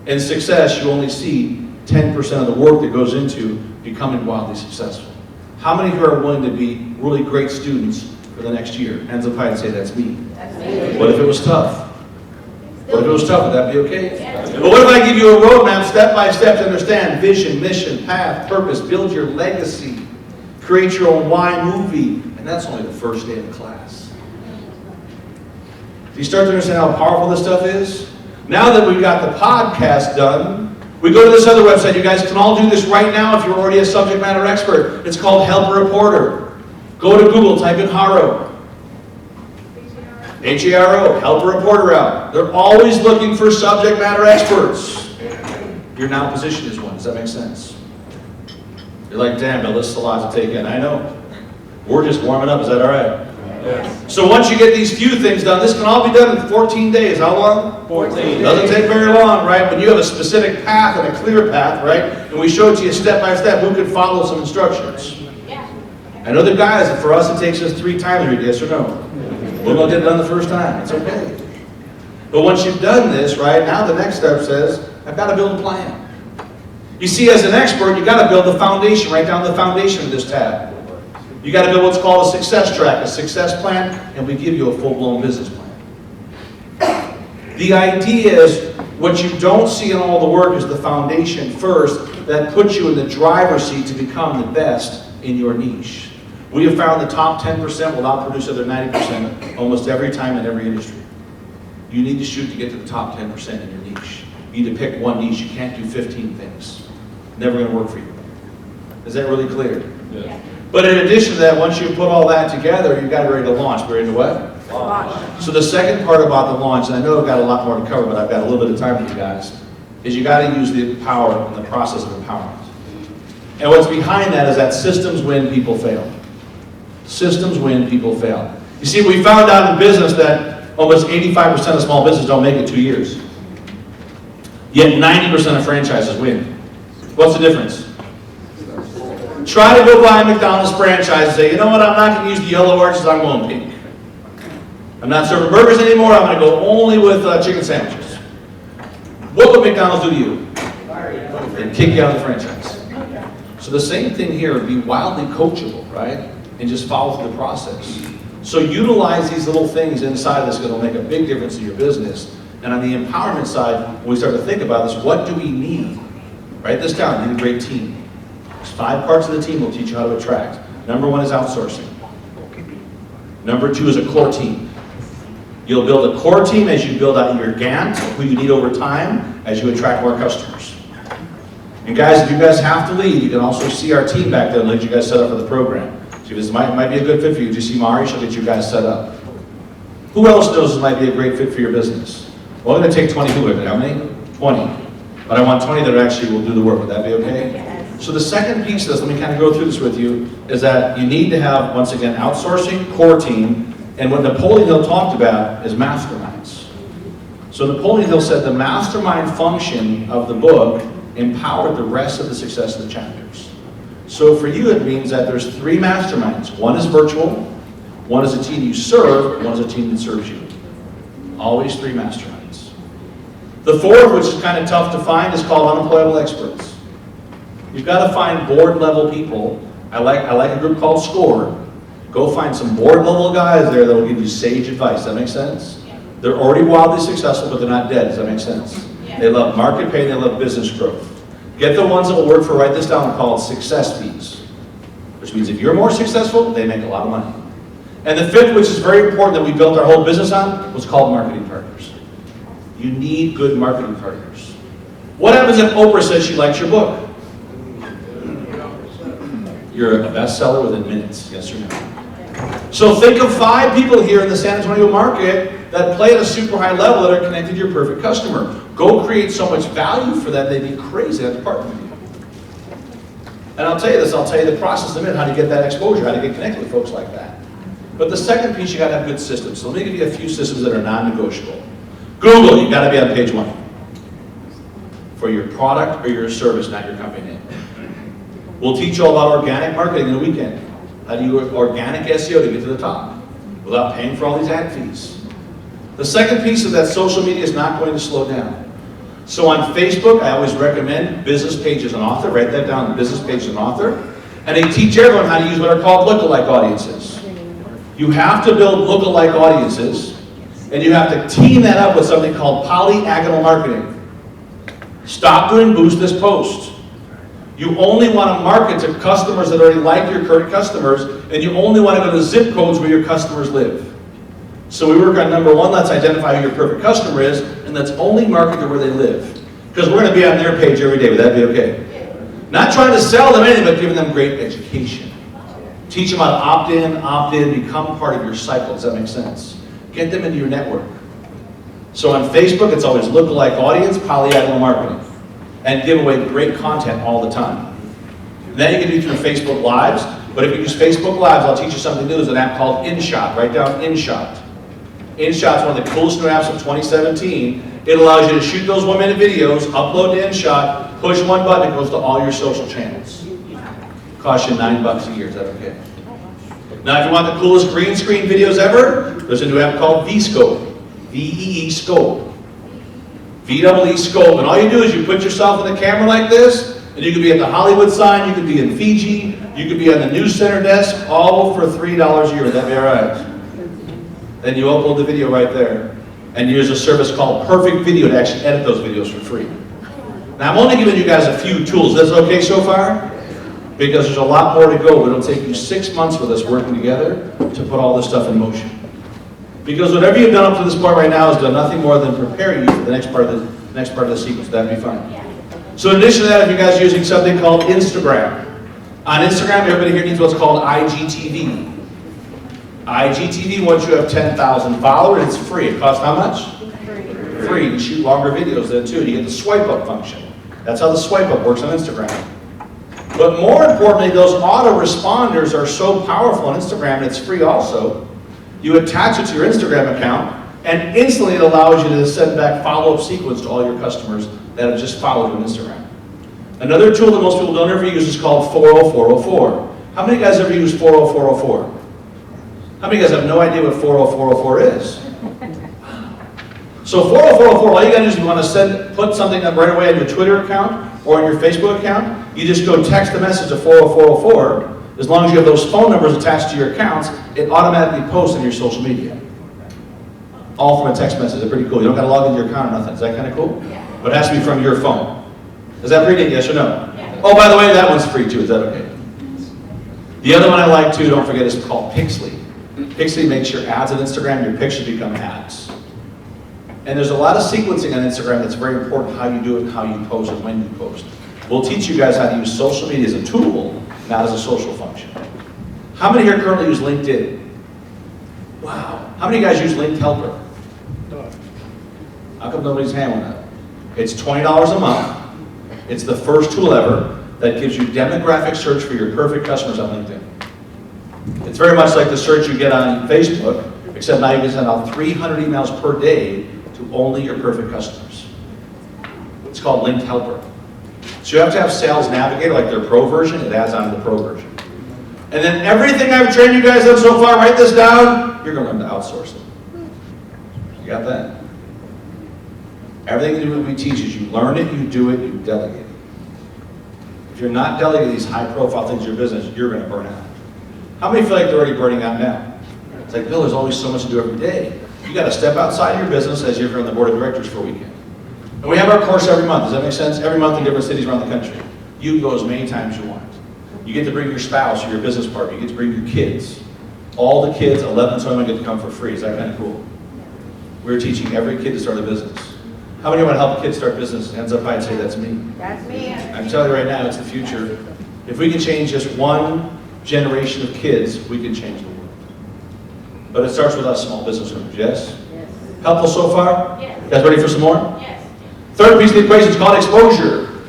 In success, you only see 10% of the work that goes into becoming wildly successful. How many here are willing to be really great students for the next year? Hands up high and say, that's me. That's me. What if it was tough? What if it was tough? Would that be okay? Yes. But what if I give you a roadmap, step by step, to understand vision, mission, path, purpose, build your legacy, create your own why movie, and that's only the first day of the class. Do you start to understand how powerful this stuff is? Now that we've got the podcast done, we go to this other website. You guys can all do this right now if you're already a subject matter expert. It's called Help a Reporter. Go to Google, type in Haro. H-A-R-O, help a reporter out. They're always looking for subject matter experts. You're now positioned as one. Does that make sense? You're like, damn, the list's a lot to take in. I know. We're just warming up. Is that all right? Yes. So once you get these few things done, this can all be done in 14 days. How long? 14. Doesn't take very long, right? When you have a specific path and a clear path, right? And we show it to you step by step, who can follow some instructions. Yeah. I know the guys, for us it takes us 3 times to read, yes or no? We're going to get it done the first time. It's okay. But once you've done this, right, now the next step says, I've got to build a plan. You see, as an expert, you've got to build the foundation. Write down the foundation of this tab. You've got to build what's called a success track, a success plan, and we give you a full-blown business plan. The idea is What you don't see in all the work is the foundation first that puts you in the driver's seat to become the best in your niche. We have found the top 10% will outproduce the other 90% almost every time in every industry. You need to shoot to get to the top 10% in your niche. You need to pick one niche. You can't do 15 things. Never going to work for you. Is that really clear? Yeah. But in addition to that, once you put all that together, you've got to be ready to launch. We're ready to what? Launch. So the second part about the launch, and I know I've got a lot more to cover, but I've got a little bit of time for you guys, is you got to use the power and the process of empowerment. And what's behind that is that systems win, people fail. Systems win, people fail. You see, we found out in business that almost 85% of small businesses don't make it 2 years. Yet 90% of franchises win. What's the difference? Try to go buy a McDonald's franchise and say, you know what, I'm not going to use the yellow arches, I'm going pink. I'm not serving burgers anymore, I'm going to go only with chicken sandwiches. What would McDonald's do to you? They'd kick you out of the franchise. So the same thing here, be wildly coachable, right? And just follow through the process. So utilize these little things inside of this because it'll make a big difference in your business. And on the empowerment side, when we start to think about this, what do we need? Write this down, you need a great team. There's 5 parts of the team will teach you how to attract. Number 1 is outsourcing. Number 2 is a core team. You'll build a core team as you build out your Gantt, who you need over time, as you attract more customers. And guys, if you guys have to leave, you can also see our team back there and let you guys set up for the program. So this might be a good fit for you. Just see Mari, she'll get you guys set up. Who else knows this might be a great fit for your business? Well, I'm going to take 20 who with it. How many? 20. But I want 20 that actually will do the work. Would that be okay? Yes. So the second piece of this, let me kind of go through this with you, is that you need to have, once again, outsourcing, core team, and what Napoleon Hill talked about is masterminds. So Napoleon Hill said the mastermind function of the book empowered the rest of the success of the chapters. So for you, it means that there's 3 masterminds. One is virtual, one is a team you serve, one is a team that serves you. Always 3 masterminds. The 4th, which is kind of tough to find, is called unemployable experts. You've got to find board level people. I like a group called SCORE. Go find some board level guys there that will give you sage advice. Does that make sense? They're already wildly successful, but they're not dead. Does that make sense? They love market pay, they love business growth. Get the ones that will work for, write this down, called success fees. Which means if you're more successful, they make a lot of money. And the 5th, which is very important that we built our whole business on, was called marketing partners. You need good marketing partners. What happens if Oprah says she likes your book? You're a bestseller within minutes, yes or no? So think of 5 people here in the San Antonio market that play at a super high level that are connected to your perfect customer. Go create so much value for them, they'd be crazy to partner with you. And I'll tell you this, I'll tell you the process in a minute, how to get that exposure, how to get connected with folks like that. But the second piece, you got to have good systems. So let me give you a few systems that are non-negotiable. Google, you got to be on page 1 for your product or your service, not your company name. We'll teach you all about organic marketing in a weekend. How do you organic SEO to get to the top without paying for all these ad fees? The second piece is that social media is not going to slow down. So on Facebook, I always recommend business page as an author. Write that down, business page as an author. And they teach everyone how to use what are called lookalike audiences. You have to build lookalike audiences, and you have to team that up with something called polyagonal marketing. Stop doing boost this post. You only want to market to customers that already like your current customers, and you only want to go to zip codes where your customers live. So we work on number 1, let's identify who your perfect customer is, and let's only market to where they live. Because we're going to be on their page every day. Would that be okay? Not trying to sell them anything, but giving them great education. Teach them how to opt in, become part of your cycle. Does that make sense? Get them into your network. So on Facebook, it's always lookalike audience, polyagonal marketing. And give away great content all the time. Then you can do through Facebook Lives, but if you use Facebook Lives, I'll teach you something new. There's an app called InShot. Write down InShot. InShot's one of the coolest new apps of 2017. It allows you to shoot those 1-minute videos, upload to InShot, push one button, it goes to all your social channels. Costs you $9 a year, is that okay? Now if you want the coolest green screen videos ever, there's a new app called VScope. V-E-E Scope. V-E-E Scope. And all you do is you put yourself in the camera like this, and you could be at the Hollywood sign, you could be in Fiji, you could be on the news center desk, all for $3 a year. Would that be all right? Then you upload the video right there. and use a service called Perfect Video to actually edit those videos for free. Now, I'm only giving you guys a few tools. That's okay so far? Because there's a lot more to go. It'll take you 6 months with us working together to put all this stuff in motion. Because whatever you've done up to this point right now has done nothing more than prepare you for the next part of the sequence. That'd be fine. So in addition to that, if you guys are using something called Instagram, on Instagram, everybody here needs what's called IGTV. IGTV, once you have 10,000 followers, it's free. It costs how much? Free. You shoot longer videos then too. You get the swipe up function. That's how the swipe up works on Instagram. But more importantly, those autoresponders are so powerful on Instagram, and it's free also. You attach it to your Instagram account, and instantly it allows you to send back follow-up sequence to all your customers that have just followed you on Instagram. Another tool that most people don't ever use is called 40404. How many guys ever use 40404? How many guys have no idea what 40404 is? So 40404, all you gotta do is if you want to put something up right away on your Twitter account or on your Facebook account, you just go text the message to 40404. As long as you have those phone numbers attached to your accounts, it automatically posts on your social media. All from a text message. They're pretty cool. You don't gotta log into your account or nothing. Is that kind of cool? Yeah. But it has to be from your phone. Is that pretty neat? Yes or no? Yeah. Oh, by the way, that one's free too. Is that okay? The other one I like too, don't forget, is called Pixely. Pixely makes your ads on Instagram, your pictures become ads. And there's a lot of sequencing on Instagram that's very important, how you do it, how you post and when you post. We'll teach you guys how to use social media as a tool, not as a social function. How many here currently use LinkedIn? Wow. How many guys use Linked Helper? How come nobody's hand went up? It's $20 a month. It's the first tool ever that gives you demographic search for your perfect customers on LinkedIn. It's very much like the search you get on Facebook, except now you can send out 300 emails per day to only your perfect customers. It's called Linked Helper. So you have to have Sales Navigator, like their pro version, it adds on to the pro version. And then everything I've trained you guys on so far, write this down, you're going to learn to outsource it. You got that? Everything that we teach is you learn it, you do it, you delegate it. If you're not delegating these high-profile things in your business, you're going to burn out. How many feel like they're already burning out now? It's like, Bill, there's always so much to do every day. You got to step outside your business as if you're on the board of directors for a weekend. And we have our course every month. Does that make sense? Every month in different cities around the country. You can go as many times as you want. You get to bring your spouse or your business partner. You get to bring your kids. All the kids, 11 to 20, get to come for free. Is that kind of cool? We're teaching every kid to start a business. How many want to help kids start business? Hands up high and say, that's me. That's me. I'm telling you right now, it's the future. If we can change just one generation of kids, we can change the world. But it starts with us small business owners, yes? Yes. Helpful so far? Yes. You guys ready for some more? Yes. Third piece of the equation is called exposure.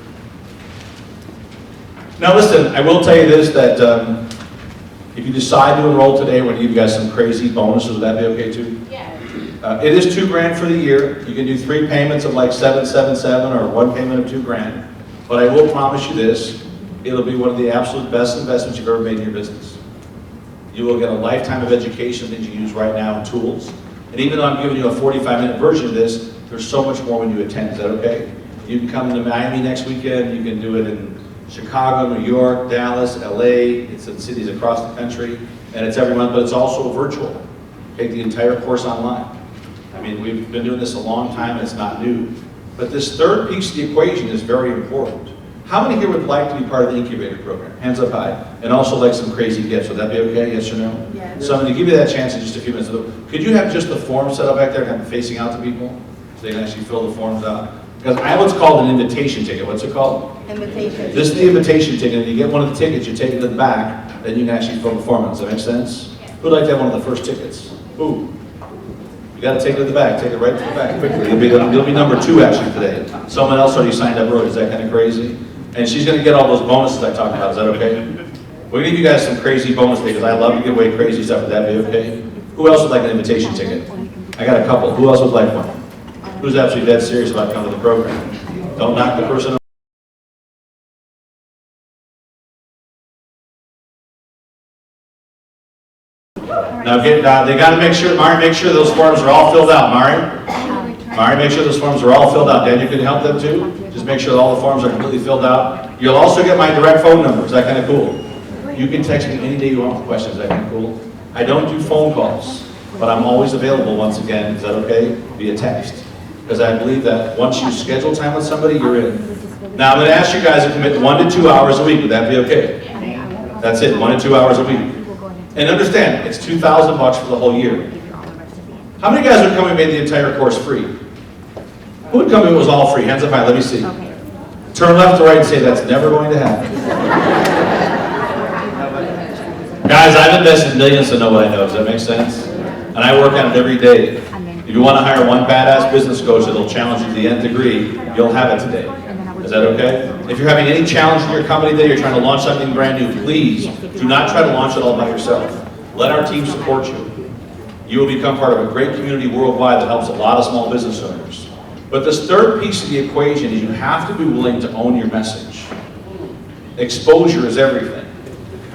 Now listen, I will tell you this, that if you decide to enroll today, we're going to give you guys some crazy bonuses. Would that be okay too? Yeah. It is $2,000 for the year. You can do 3 payments of like $777 or 1 payment of $2,000. But I will promise you this, it'll be one of the absolute best investments you've ever made in your business. You will get a lifetime of education that you use right now and tools. And even though I'm giving you a 45-minute version of this, there's so much more when you attend. Is that okay? You can come to Miami next weekend. You can do it in Chicago, New York, Dallas, LA. It's in cities across the country. And it's every month, but it's also virtual. Take the entire course online. I mean, we've been doing this a long time and it's not new. But this third piece of the equation is very important. How many here would like to be part of the incubator program? Hands up high. And also like some crazy gifts. Would that be okay? Yes or no? Yes. So I'm going to give you that chance in just a few minutes. Could you have just the form set up back there, kind of facing out to people, so they can actually fill the forms out? Because I have what's called an invitation ticket. What's it called? Invitation. This is the invitation ticket. If you get one of the tickets, you take it to the back, then you can actually fill the form out. Does that make sense? Yeah. Who'd like to have one of the first tickets? Ooh. You got to take it to the back. Take it right to the back quickly. You'll be number 2 actually today. Someone else already signed up early. Is that kind of crazy? And she's going to get all those bonuses I talked about. Is that okay? We're going to give you guys some crazy bonus because I love to give away crazy stuff. Would that be okay? Who else would like an invitation ticket? I got a couple. Who else would like one? Who's actually dead serious about coming to the program? Don't knock the person up. Now, they got to make sure, Mari, make sure those forms are all filled out, Mari, make sure those forms are all filled out. Dan, you can help them too. Just make sure that all the forms are completely filled out. You'll also get my direct phone number. Is that kind of cool? You can text me any day you want with questions. Is that kind of cool? I don't do phone calls. but I'm always available once again, is that okay, via text. Because I believe that once you schedule time with somebody, you're in. Now, I'm going to ask you guys to commit 1 to 2 hours a week. Would that be okay? That's it, 1 to 2 hours a week. And understand, it's $2,000 for the whole year. How many guys would come and made the entire course free? Who would come if it was all free? Hands up high, let me see. Turn left to right and say, that's never going to happen. Guys, I've invested millions to know what I know. Does that make sense? And I work on it every day. If you want to hire one badass business coach that'll challenge you to the nth degree, you'll have it today. Is that okay? If you're having any challenge in your company today, you're trying to launch something brand new, please do not try to launch it all by yourself. Let our team support you. You will become part of a great community worldwide that helps a lot of small business owners. But this third piece of the equation is you have to be willing to own your message. Exposure is everything.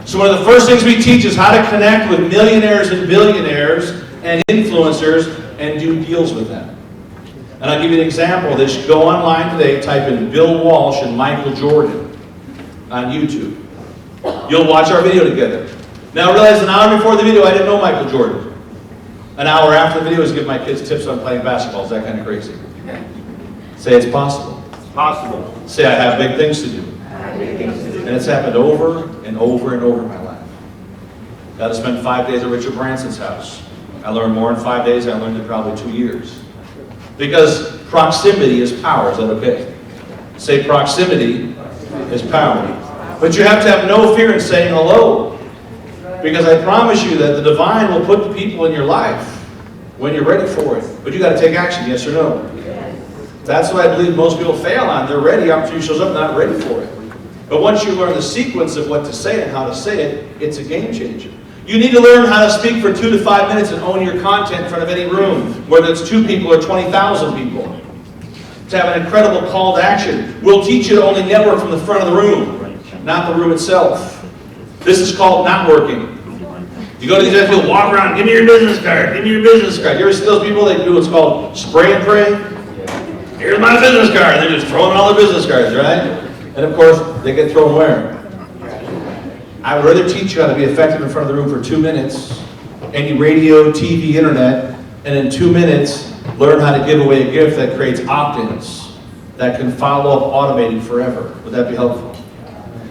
So one of the first things we teach is how to connect with millionaires and billionaires and influencers and do deals with them. And I'll give you an example of this. Go online today, type in Bill Walsh and Michael Jordan on YouTube. You'll watch our video together. Now realize an hour before the video I didn't know Michael Jordan. An hour after the video is giving my kids tips on playing basketball. Is that kind of crazy? Say it's possible. It's possible. Say I have big things to do. And it's happened over and over and over in my life. Got to spend 5 days at Richard Branson's house. I learned more in 5 days than I learned in probably 2 years. Because proximity is power. Is that okay? Say proximity is power. But you have to have no fear in saying hello. Because I promise you that the divine will put the people in your life when you're ready for it. But you got to take action, yes or no? That's what I believe most people fail on. They're ready, opportunity shows up, not ready for it. But once you learn the sequence of what to say and how to say it, it's a game changer. You need to learn how to speak for 2 to 5 minutes and own your content in front of any room, whether it's 2 people or 20,000 people. To have an incredible call to action. We'll teach you to only network from the front of the room, not the room itself. This is called not working. You go to these events, you'll walk around, give me your business card, give me your business card. You ever see those people, they do what's called spray and pray? Here's my business card. They're just throwing all their business cards, right? And of course, they get thrown where? I would rather teach you how to be effective in front of the room for 2 minutes, any radio, TV, internet, and in 2 minutes, learn how to give away a gift that creates opt-ins that can follow up automated forever. Would that be helpful?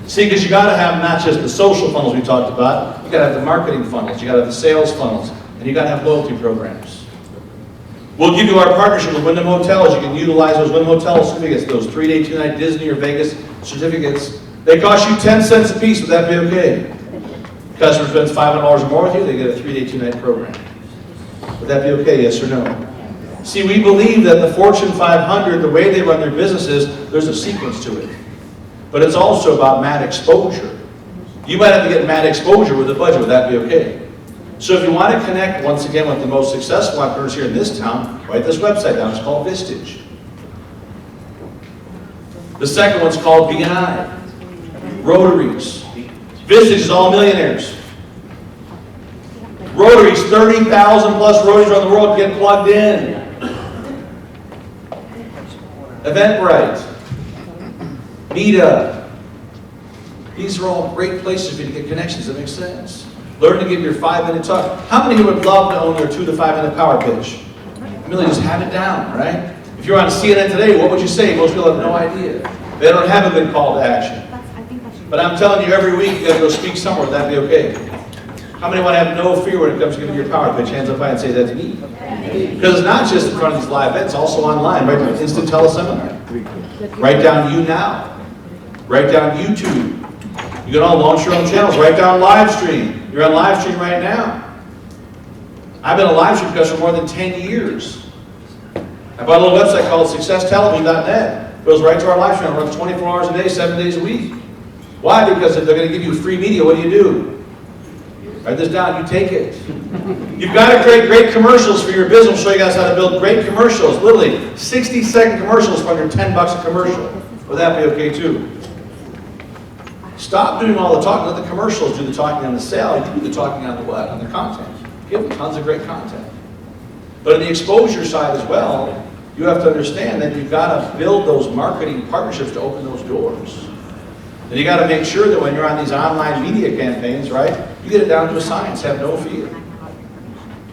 See, because you got to have not just the social funnels we talked about, you got to have the marketing funnels, you got to have the sales funnels, and you got to have loyalty programs. We'll give you our partnership with Wyndham Hotels. You can utilize those Wyndham Hotel certificates, those 3-day, 2-night Disney or Vegas certificates. They cost you 10 cents a piece. Would that be okay? Customer spends $500 or more with you, they get a 3-day, 2-night program. Would that be okay, yes or no? See, we believe that the Fortune 500, the way they run their businesses, there's a sequence to it. But it's also about mad exposure. You might have to get mad exposure with a budget. Would that be okay? So if you want to connect, once again, with the most successful entrepreneurs here in this town, write this website down. It's called Vistage. The second one's called BNI. Rotaries. Vistage is all millionaires. Rotaries, 30,000 plus Rotaries around the world get plugged in. Eventbrite. Meetup. These are all great places for you to get connections. That makes sense. Learn to give your 5-minute talk. How many would love to own their 2 to 5-minute power pitch? Really just have it down, right? If you're on CNN today, what would you say? Most people have no idea. They don't have a good call to action. But I'm telling you, every week you got to go speak somewhere. Would that be okay? How many want to have no fear when it comes to giving your power pitch? Hands up high and say that's me. Because it's not just in front of these live events, also online. Write down instant teleseminar. Write down YouNow. Write down YouTube. You can all launch your own channels. Write down Livestream. You're on Livestream right now. I've been a Livestream customer for more than 10 years. I bought a little website called successtelevision.net. It goes right to our Livestream. It runs 24 hours a day, 7 days a week. Why? Because if they're going to give you free media, what do? Write this down, you take it. You've got to create great commercials for your business. I'll show you guys how to build great commercials. Literally, 60-second commercials for under $10 a commercial. Would that be okay too? Stop doing all the talking. Let the commercials do the talking on the sale. You do the talking on the what? On the content. Give them tons of great content. But on the exposure side as well, you have to understand that you've got to build those marketing partnerships to open those doors. And you got to make sure that when you're on these online media campaigns, right, you get it down to a science. Have no fear.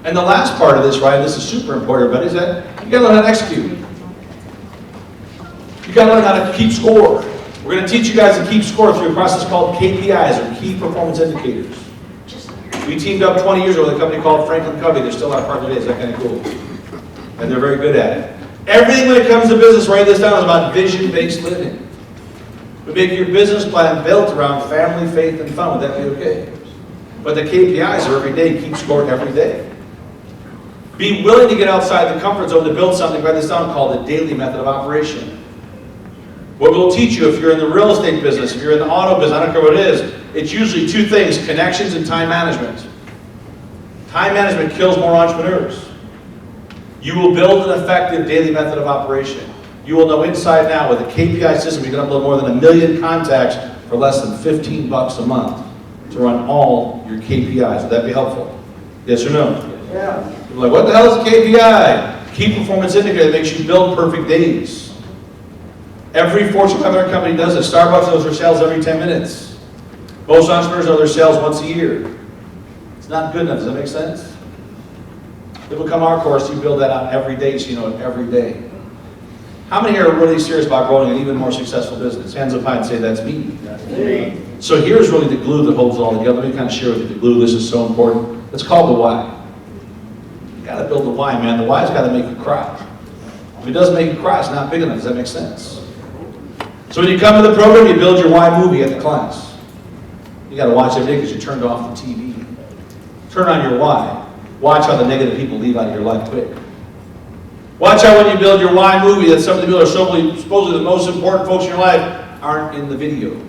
And the last part of this, right, this is super important, everybody, is that you gotta learn how to execute. You gotta learn how to keep score. We're gonna teach you guys to keep score through a process called KPIs, or Key Performance Indicators. We teamed up 20 years ago with a company called Franklin Covey. They're still our partner today. Is that kind of cool? And they're very good at it. Everything when it comes to business, write this down, is about vision-based living. We make your business plan built around family, faith, and fun. Would that be okay? But the KPIs are every day. Keep score every day. Be willing to get outside the comfort zone to build something, write this down, called the daily method of operation. What we'll teach you, if you're in the real estate business, if you're in the auto business, I don't care what it is, it's usually two things: connections and time management. Time management kills more entrepreneurs. You will build an effective daily method of operation. You will know inside and out with a KPI system, you can upload more than 1 million contacts for less than $15 a month to run all your KPIs. Would that be helpful? Yes or no? Yeah. You're like, what the hell is a KPI? Key Performance Indicator that makes you build perfect days. Every Fortune 500 company does it. Starbucks knows their sales every 10 minutes. Most entrepreneurs know their sales once a year. It's not good enough. Does that make sense? If you come our course, you build that out every day so you know it every day. How many here are really serious about growing an even more successful business? Hands up high and say, that's me. That's me. So here's really the glue that holds it all together. Let me kind of share with you the glue. This is so important. It's called the why. You got to build the why, man. The why's got to make you cry. If it doesn't make you cry, it's not big enough. Does that make sense? So when you come to the program, you build your why movie at the class. You got to watch every day because you turned off the TV. Turn on your why. Watch how the negative people leave out of your life quick. Watch how when you build your why movie, that some of the people are supposedly the most important folks in your life aren't in the video.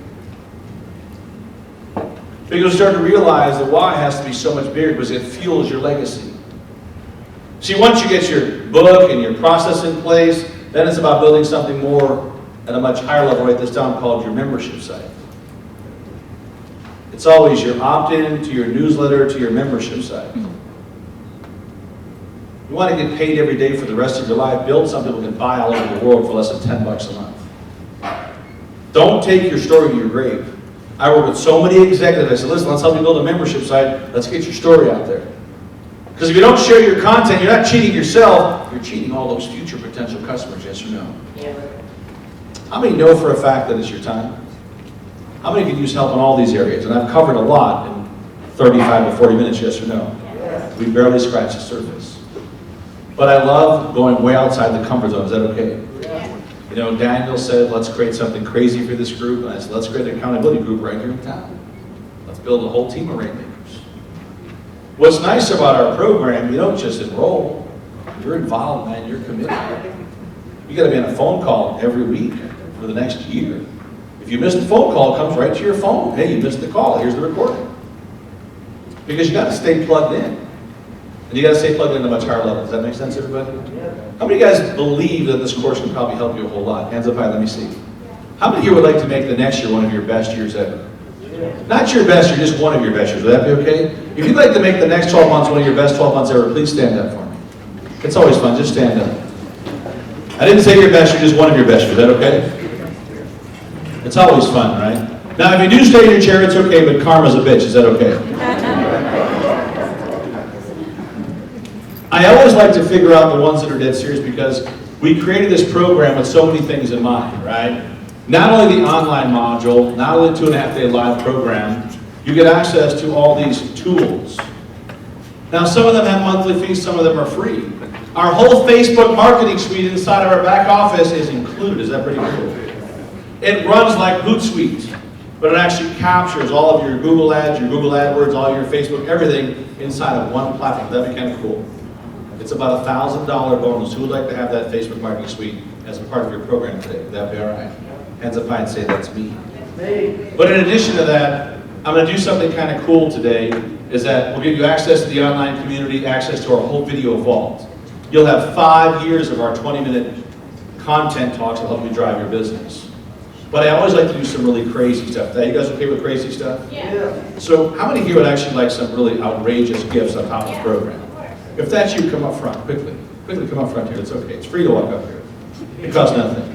But you'll start to realize that why has to be so much bigger because it fuels your legacy. See, once you get your book and your process in place, then it's about building something more at a much higher level. Write this down, called your membership site. It's always your opt-in to your newsletter to your membership site. You want to get paid every day for the rest of your life, build something people can buy all over the world for less than $10 a month. Don't take your story to your grave. I work with so many executives. I said, listen, let's help you build a membership site. Let's get your story out there. Because if you don't share your content, you're not cheating yourself, you're cheating all those future potential customers, yes or no? Yeah. How many know for a fact that it's your time? How many could use help in all these areas? And I've covered a lot in 35 to 40 minutes, yes or no? Yes. We barely scratched the surface. But I love going way outside the comfort zone. Is that okay? Yeah. You know, Daniel said, let's create something crazy for this group. And I said, let's create an accountability group right here in town. Let's build a whole team of rainmakers. What's nice about our program, you don't just enroll. You're involved, man. You're committed. You got to be on a phone call every week for the next year. If you missed a phone call, it comes right to your phone. Hey, you missed the call. Here's the recording. Because you got to stay plugged in. And you got to stay plugged in at a much higher level. Does that make sense, everybody? Yeah. How many of you guys believe that this course can probably help you a whole lot? Hands up high, let me see. How many of you would like to make the next year one of your best years ever? Not your best year, just one of your best years. Would that be okay? If you'd like to make the next 12 months one of your best 12 months ever, please stand up for me. It's always fun, just stand up. I didn't say your best year, just one of your best years. Is that okay? It's always fun, right? Now, if you do stay in your chair, it's okay, but karma's a bitch. Is that okay? I always like to figure out the ones that are dead serious because we created this program with so many things in mind, right? Not only the online module, not only the 2.5-day live program, you get access to all these tools. Now, some of them have monthly fees, some of them are free. Our whole Facebook marketing suite inside of our back office is included. Is that pretty cool? It runs like Hootsuite, but it actually captures all of your Google ads, your Google AdWords, all your Facebook, everything inside of one platform. That'd be kind of cool. It's about a $1,000 bonus. Who would like to have that Facebook marketing suite as a part of your program today? Would that be all right? Hands up high and say, that's me. But in addition to that, I'm going to do something kind of cool today, is that we'll give you access to the online community, access to our whole video vault. You'll have 5 years of our 20-minute content talks to help you drive your business. But I always like to do some really crazy stuff. Are you guys okay with crazy stuff? Yeah. So how many here would actually like some really outrageous gifts on top of the program? If that's you, come up front, quickly. Quickly come up front here, it's okay. It's free to walk up here. It costs nothing.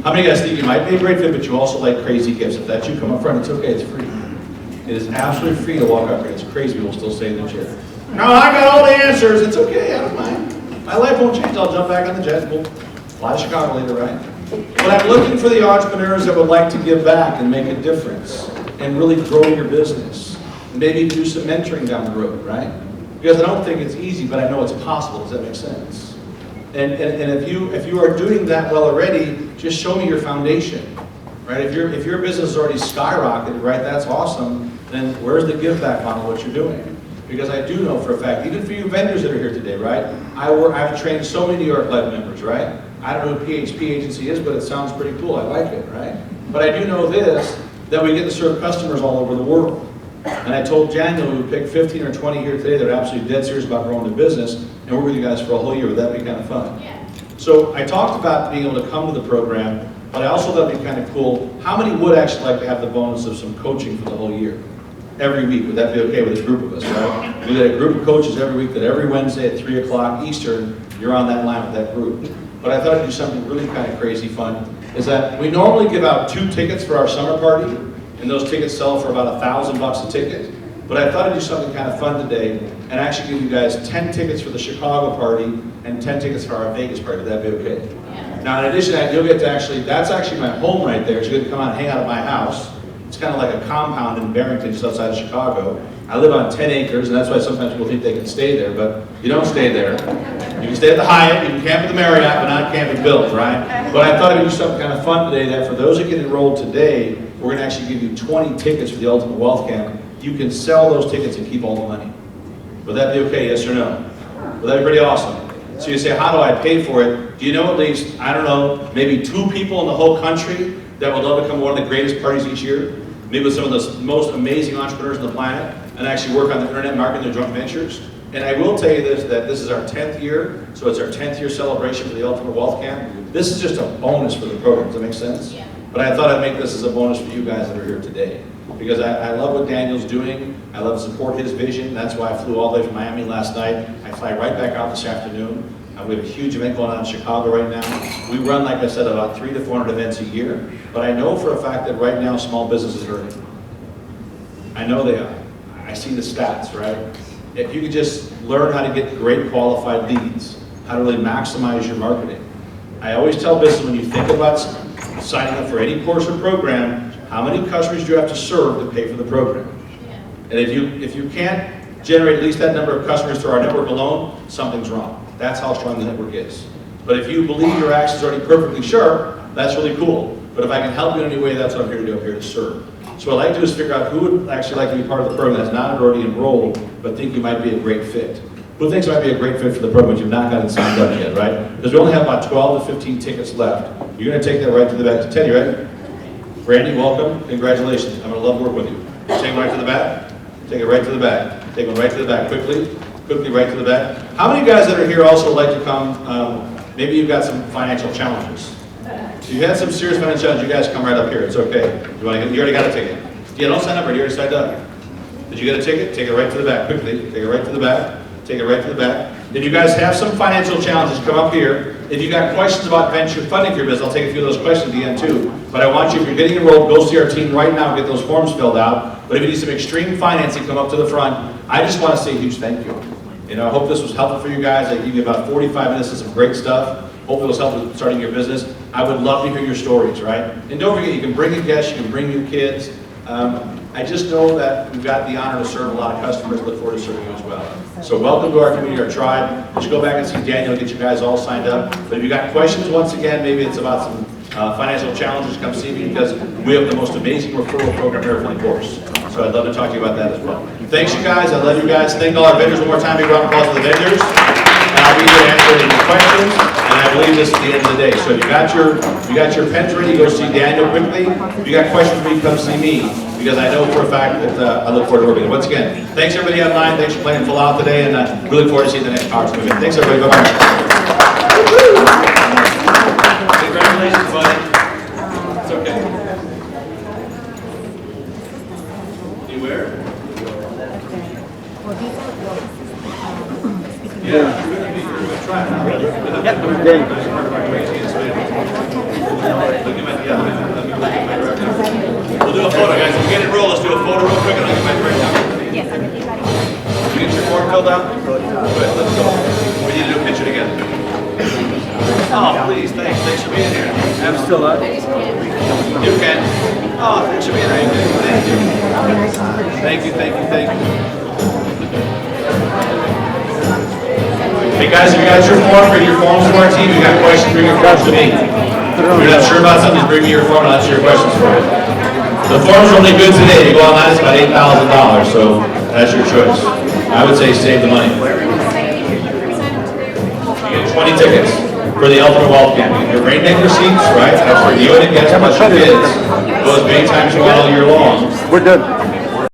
How many of you guys think you might be a great fit, but you also like crazy gifts? If that's you, come up front, it's okay, it's free. It is absolutely free to walk up here. It's crazy, people still stay in their chair. No, I got all the answers. It's okay, I don't mind. My life won't change. I'll jump back on the jet and we'll fly to Chicago later, right? But I'm looking for the entrepreneurs that would like to give back and make a difference and really grow your business. And maybe do some mentoring down the road, right? Because I don't think it's easy, but I know it's possible. Does that make sense? And if you are doing that well already, just show me your foundation, right? If your business is already skyrocketed, right, that's awesome. Then where's the give back on what you're doing? Because I do know for a fact, even for you vendors that are here today, right? I've trained so many New York Life members, right? I don't know who PHP agency is, but it sounds pretty cool. I like it, right? But I do know this, that we get to serve customers all over the world. And I told Daniel we would pick 15 or 20 here today that are absolutely dead serious about growing their business, and work with you guys for a whole year. Would that be kind of fun? Yeah. So I talked about being able to come to the program, but I also thought it'd be kind of cool. How many would actually like to have the bonus of some coaching for the whole year? Every week, would that be okay with a group of us, right? We had a group of coaches every week that every Wednesday at 3 o'clock Eastern, you're on that line with that group. But I thought I'd do something really kind of crazy fun, is that we normally give out 2 tickets for our summer party, and those tickets sell for about $1,000 a ticket. But I thought I'd do something kind of fun today, and actually give you guys 10 tickets for the Chicago party, and 10 tickets for our Vegas party. Would that be okay? Yeah. Now in addition to that, you'll get to that's actually my home right there, so you get to come out and hang out at my house. It's kind of like a compound in Barrington, just outside of Chicago. I live on 10 acres, and that's why sometimes people think they can stay there, but you don't stay there. You can stay at the Hyatt, you can camp at the Marriott, but not camp at Bill's, right? But I thought I'd do something kind of fun today, that for those that get enrolled today, we're going to actually give you 20 tickets for the Ultimate Wealth Camp. You can sell those tickets and keep all the money. Would that be okay, yes or no? Would that be pretty awesome? So you say, how do I pay for it? Do you know at least, I don't know, maybe 2 people in the whole country that would love to come to one of the greatest parties each year? Maybe with some of the most amazing entrepreneurs on the planet, and actually work on the internet marketing their joint ventures. And I will tell you this, that this is our 10th year, so it's our 10th year celebration for the Ultimate Wealth Camp. This is just a bonus for the program, does that make sense? Yeah. But I thought I'd make this as a bonus for you guys that are here today. Because I love what Daniel's doing, I love to support his vision, that's why I flew all the way from Miami last night. I fly right back out this afternoon. We have a huge event going on in Chicago right now. We run, like I said, about 300 to 400 events a year, but I know for a fact that right now small business is hurting. I know they are. I see the stats, right? If you could just learn how to get great qualified leads, how to really maximize your marketing. I always tell business when you think about signing up for any course or program, how many customers do you have to serve to pay for the program? Yeah. And if you can't generate at least that number of customers through our network alone, something's wrong. That's how strong the network is. But if you believe your axe is already perfectly sharp, that's really cool. But if I can help you in any way, that's what I'm here to do. I'm here to serve. So what I like to do is figure out who would actually like to be part of the program that's not already enrolled, but think you might be a great fit. Who thinks might be a great fit for the program, but you've not gotten signed up yet, right? Because we only have about 12 to 15 tickets left. You're going to take that right to the back. Teddy, right? Randy, welcome. Congratulations. I'm going to love working with you. Take it right to the back. Take it right to the back. Take one right to the back. Quickly right to the back. How many guys that are here also like to come, maybe you've got some financial challenges? If you had some serious financial challenges, you guys come right up here. It's okay. You already got a ticket. Yeah, don't sign up already. You already signed up. Did you get a ticket? Take it right to the back. Quickly. Take it right to the back. Take it right to the back. If you guys have some financial challenges, come up here. If you got questions about venture funding for your business, I'll take a few of those questions at the end too. But I want you, if you're getting enrolled, go see our team right now, get those forms filled out. But if you need some extreme financing, come up to the front. I just want to say a huge thank you. You know, I hope this was helpful for you guys. I gave you about 45 minutes of some great stuff. Hope it was helpful with starting your business. I would love to hear your stories, right? And don't forget, you can bring a guest, you can bring your kids. I just know that we've got the honor to serve a lot of customers. Look forward to serving you as well. So welcome to our community, our tribe. Let's go back and see Daniel, get you guys all signed up. But if you got questions, once again, maybe it's about some financial challenges, come see me because we have the most amazing referral program here for the course. So I'd love to talk to you about that as well. Thanks, you guys. I love you guys. Thank all our vendors one more time. Big round of applause for the vendors. I'll be here to answer any questions, and I believe this is the end of the day. So if you got your pens ready, go see Daniel quickly. If you got questions for me, come see me, because I know for a fact that I look forward to working with you. Once again, thanks everybody online. Thanks for playing full out today, and we look forward to seeing the next Power Movement. Thanks everybody. Bye-bye. Congratulations, buddy. It's okay. Anywhere? Yeah. Try it now. We'll do a photo, guys. If you get it roll, let's do a photo real quick and I'll get my direction. Yes, I'm going to get your form filled out. out? Good, let's go. We need to do a picture together. Oh, please, thanks for being here. I'm still up. You can. Oh, thanks for being here. Thank you. Thank you. Hey guys, if you got your form, bring your forms to our team. If you got questions, bring your forms to me. If you're not sure about something, just bring me your form and I'll answer your questions for you. The form's only good today. You go online, it's about $8,000, so that's your choice. I would say save the money. You get 20 tickets for the Ultimate Wealth Camp. You get your Rainmaker seats, right? That's for you and the guests, plus your kids. Go as many times you want all year long. We're done.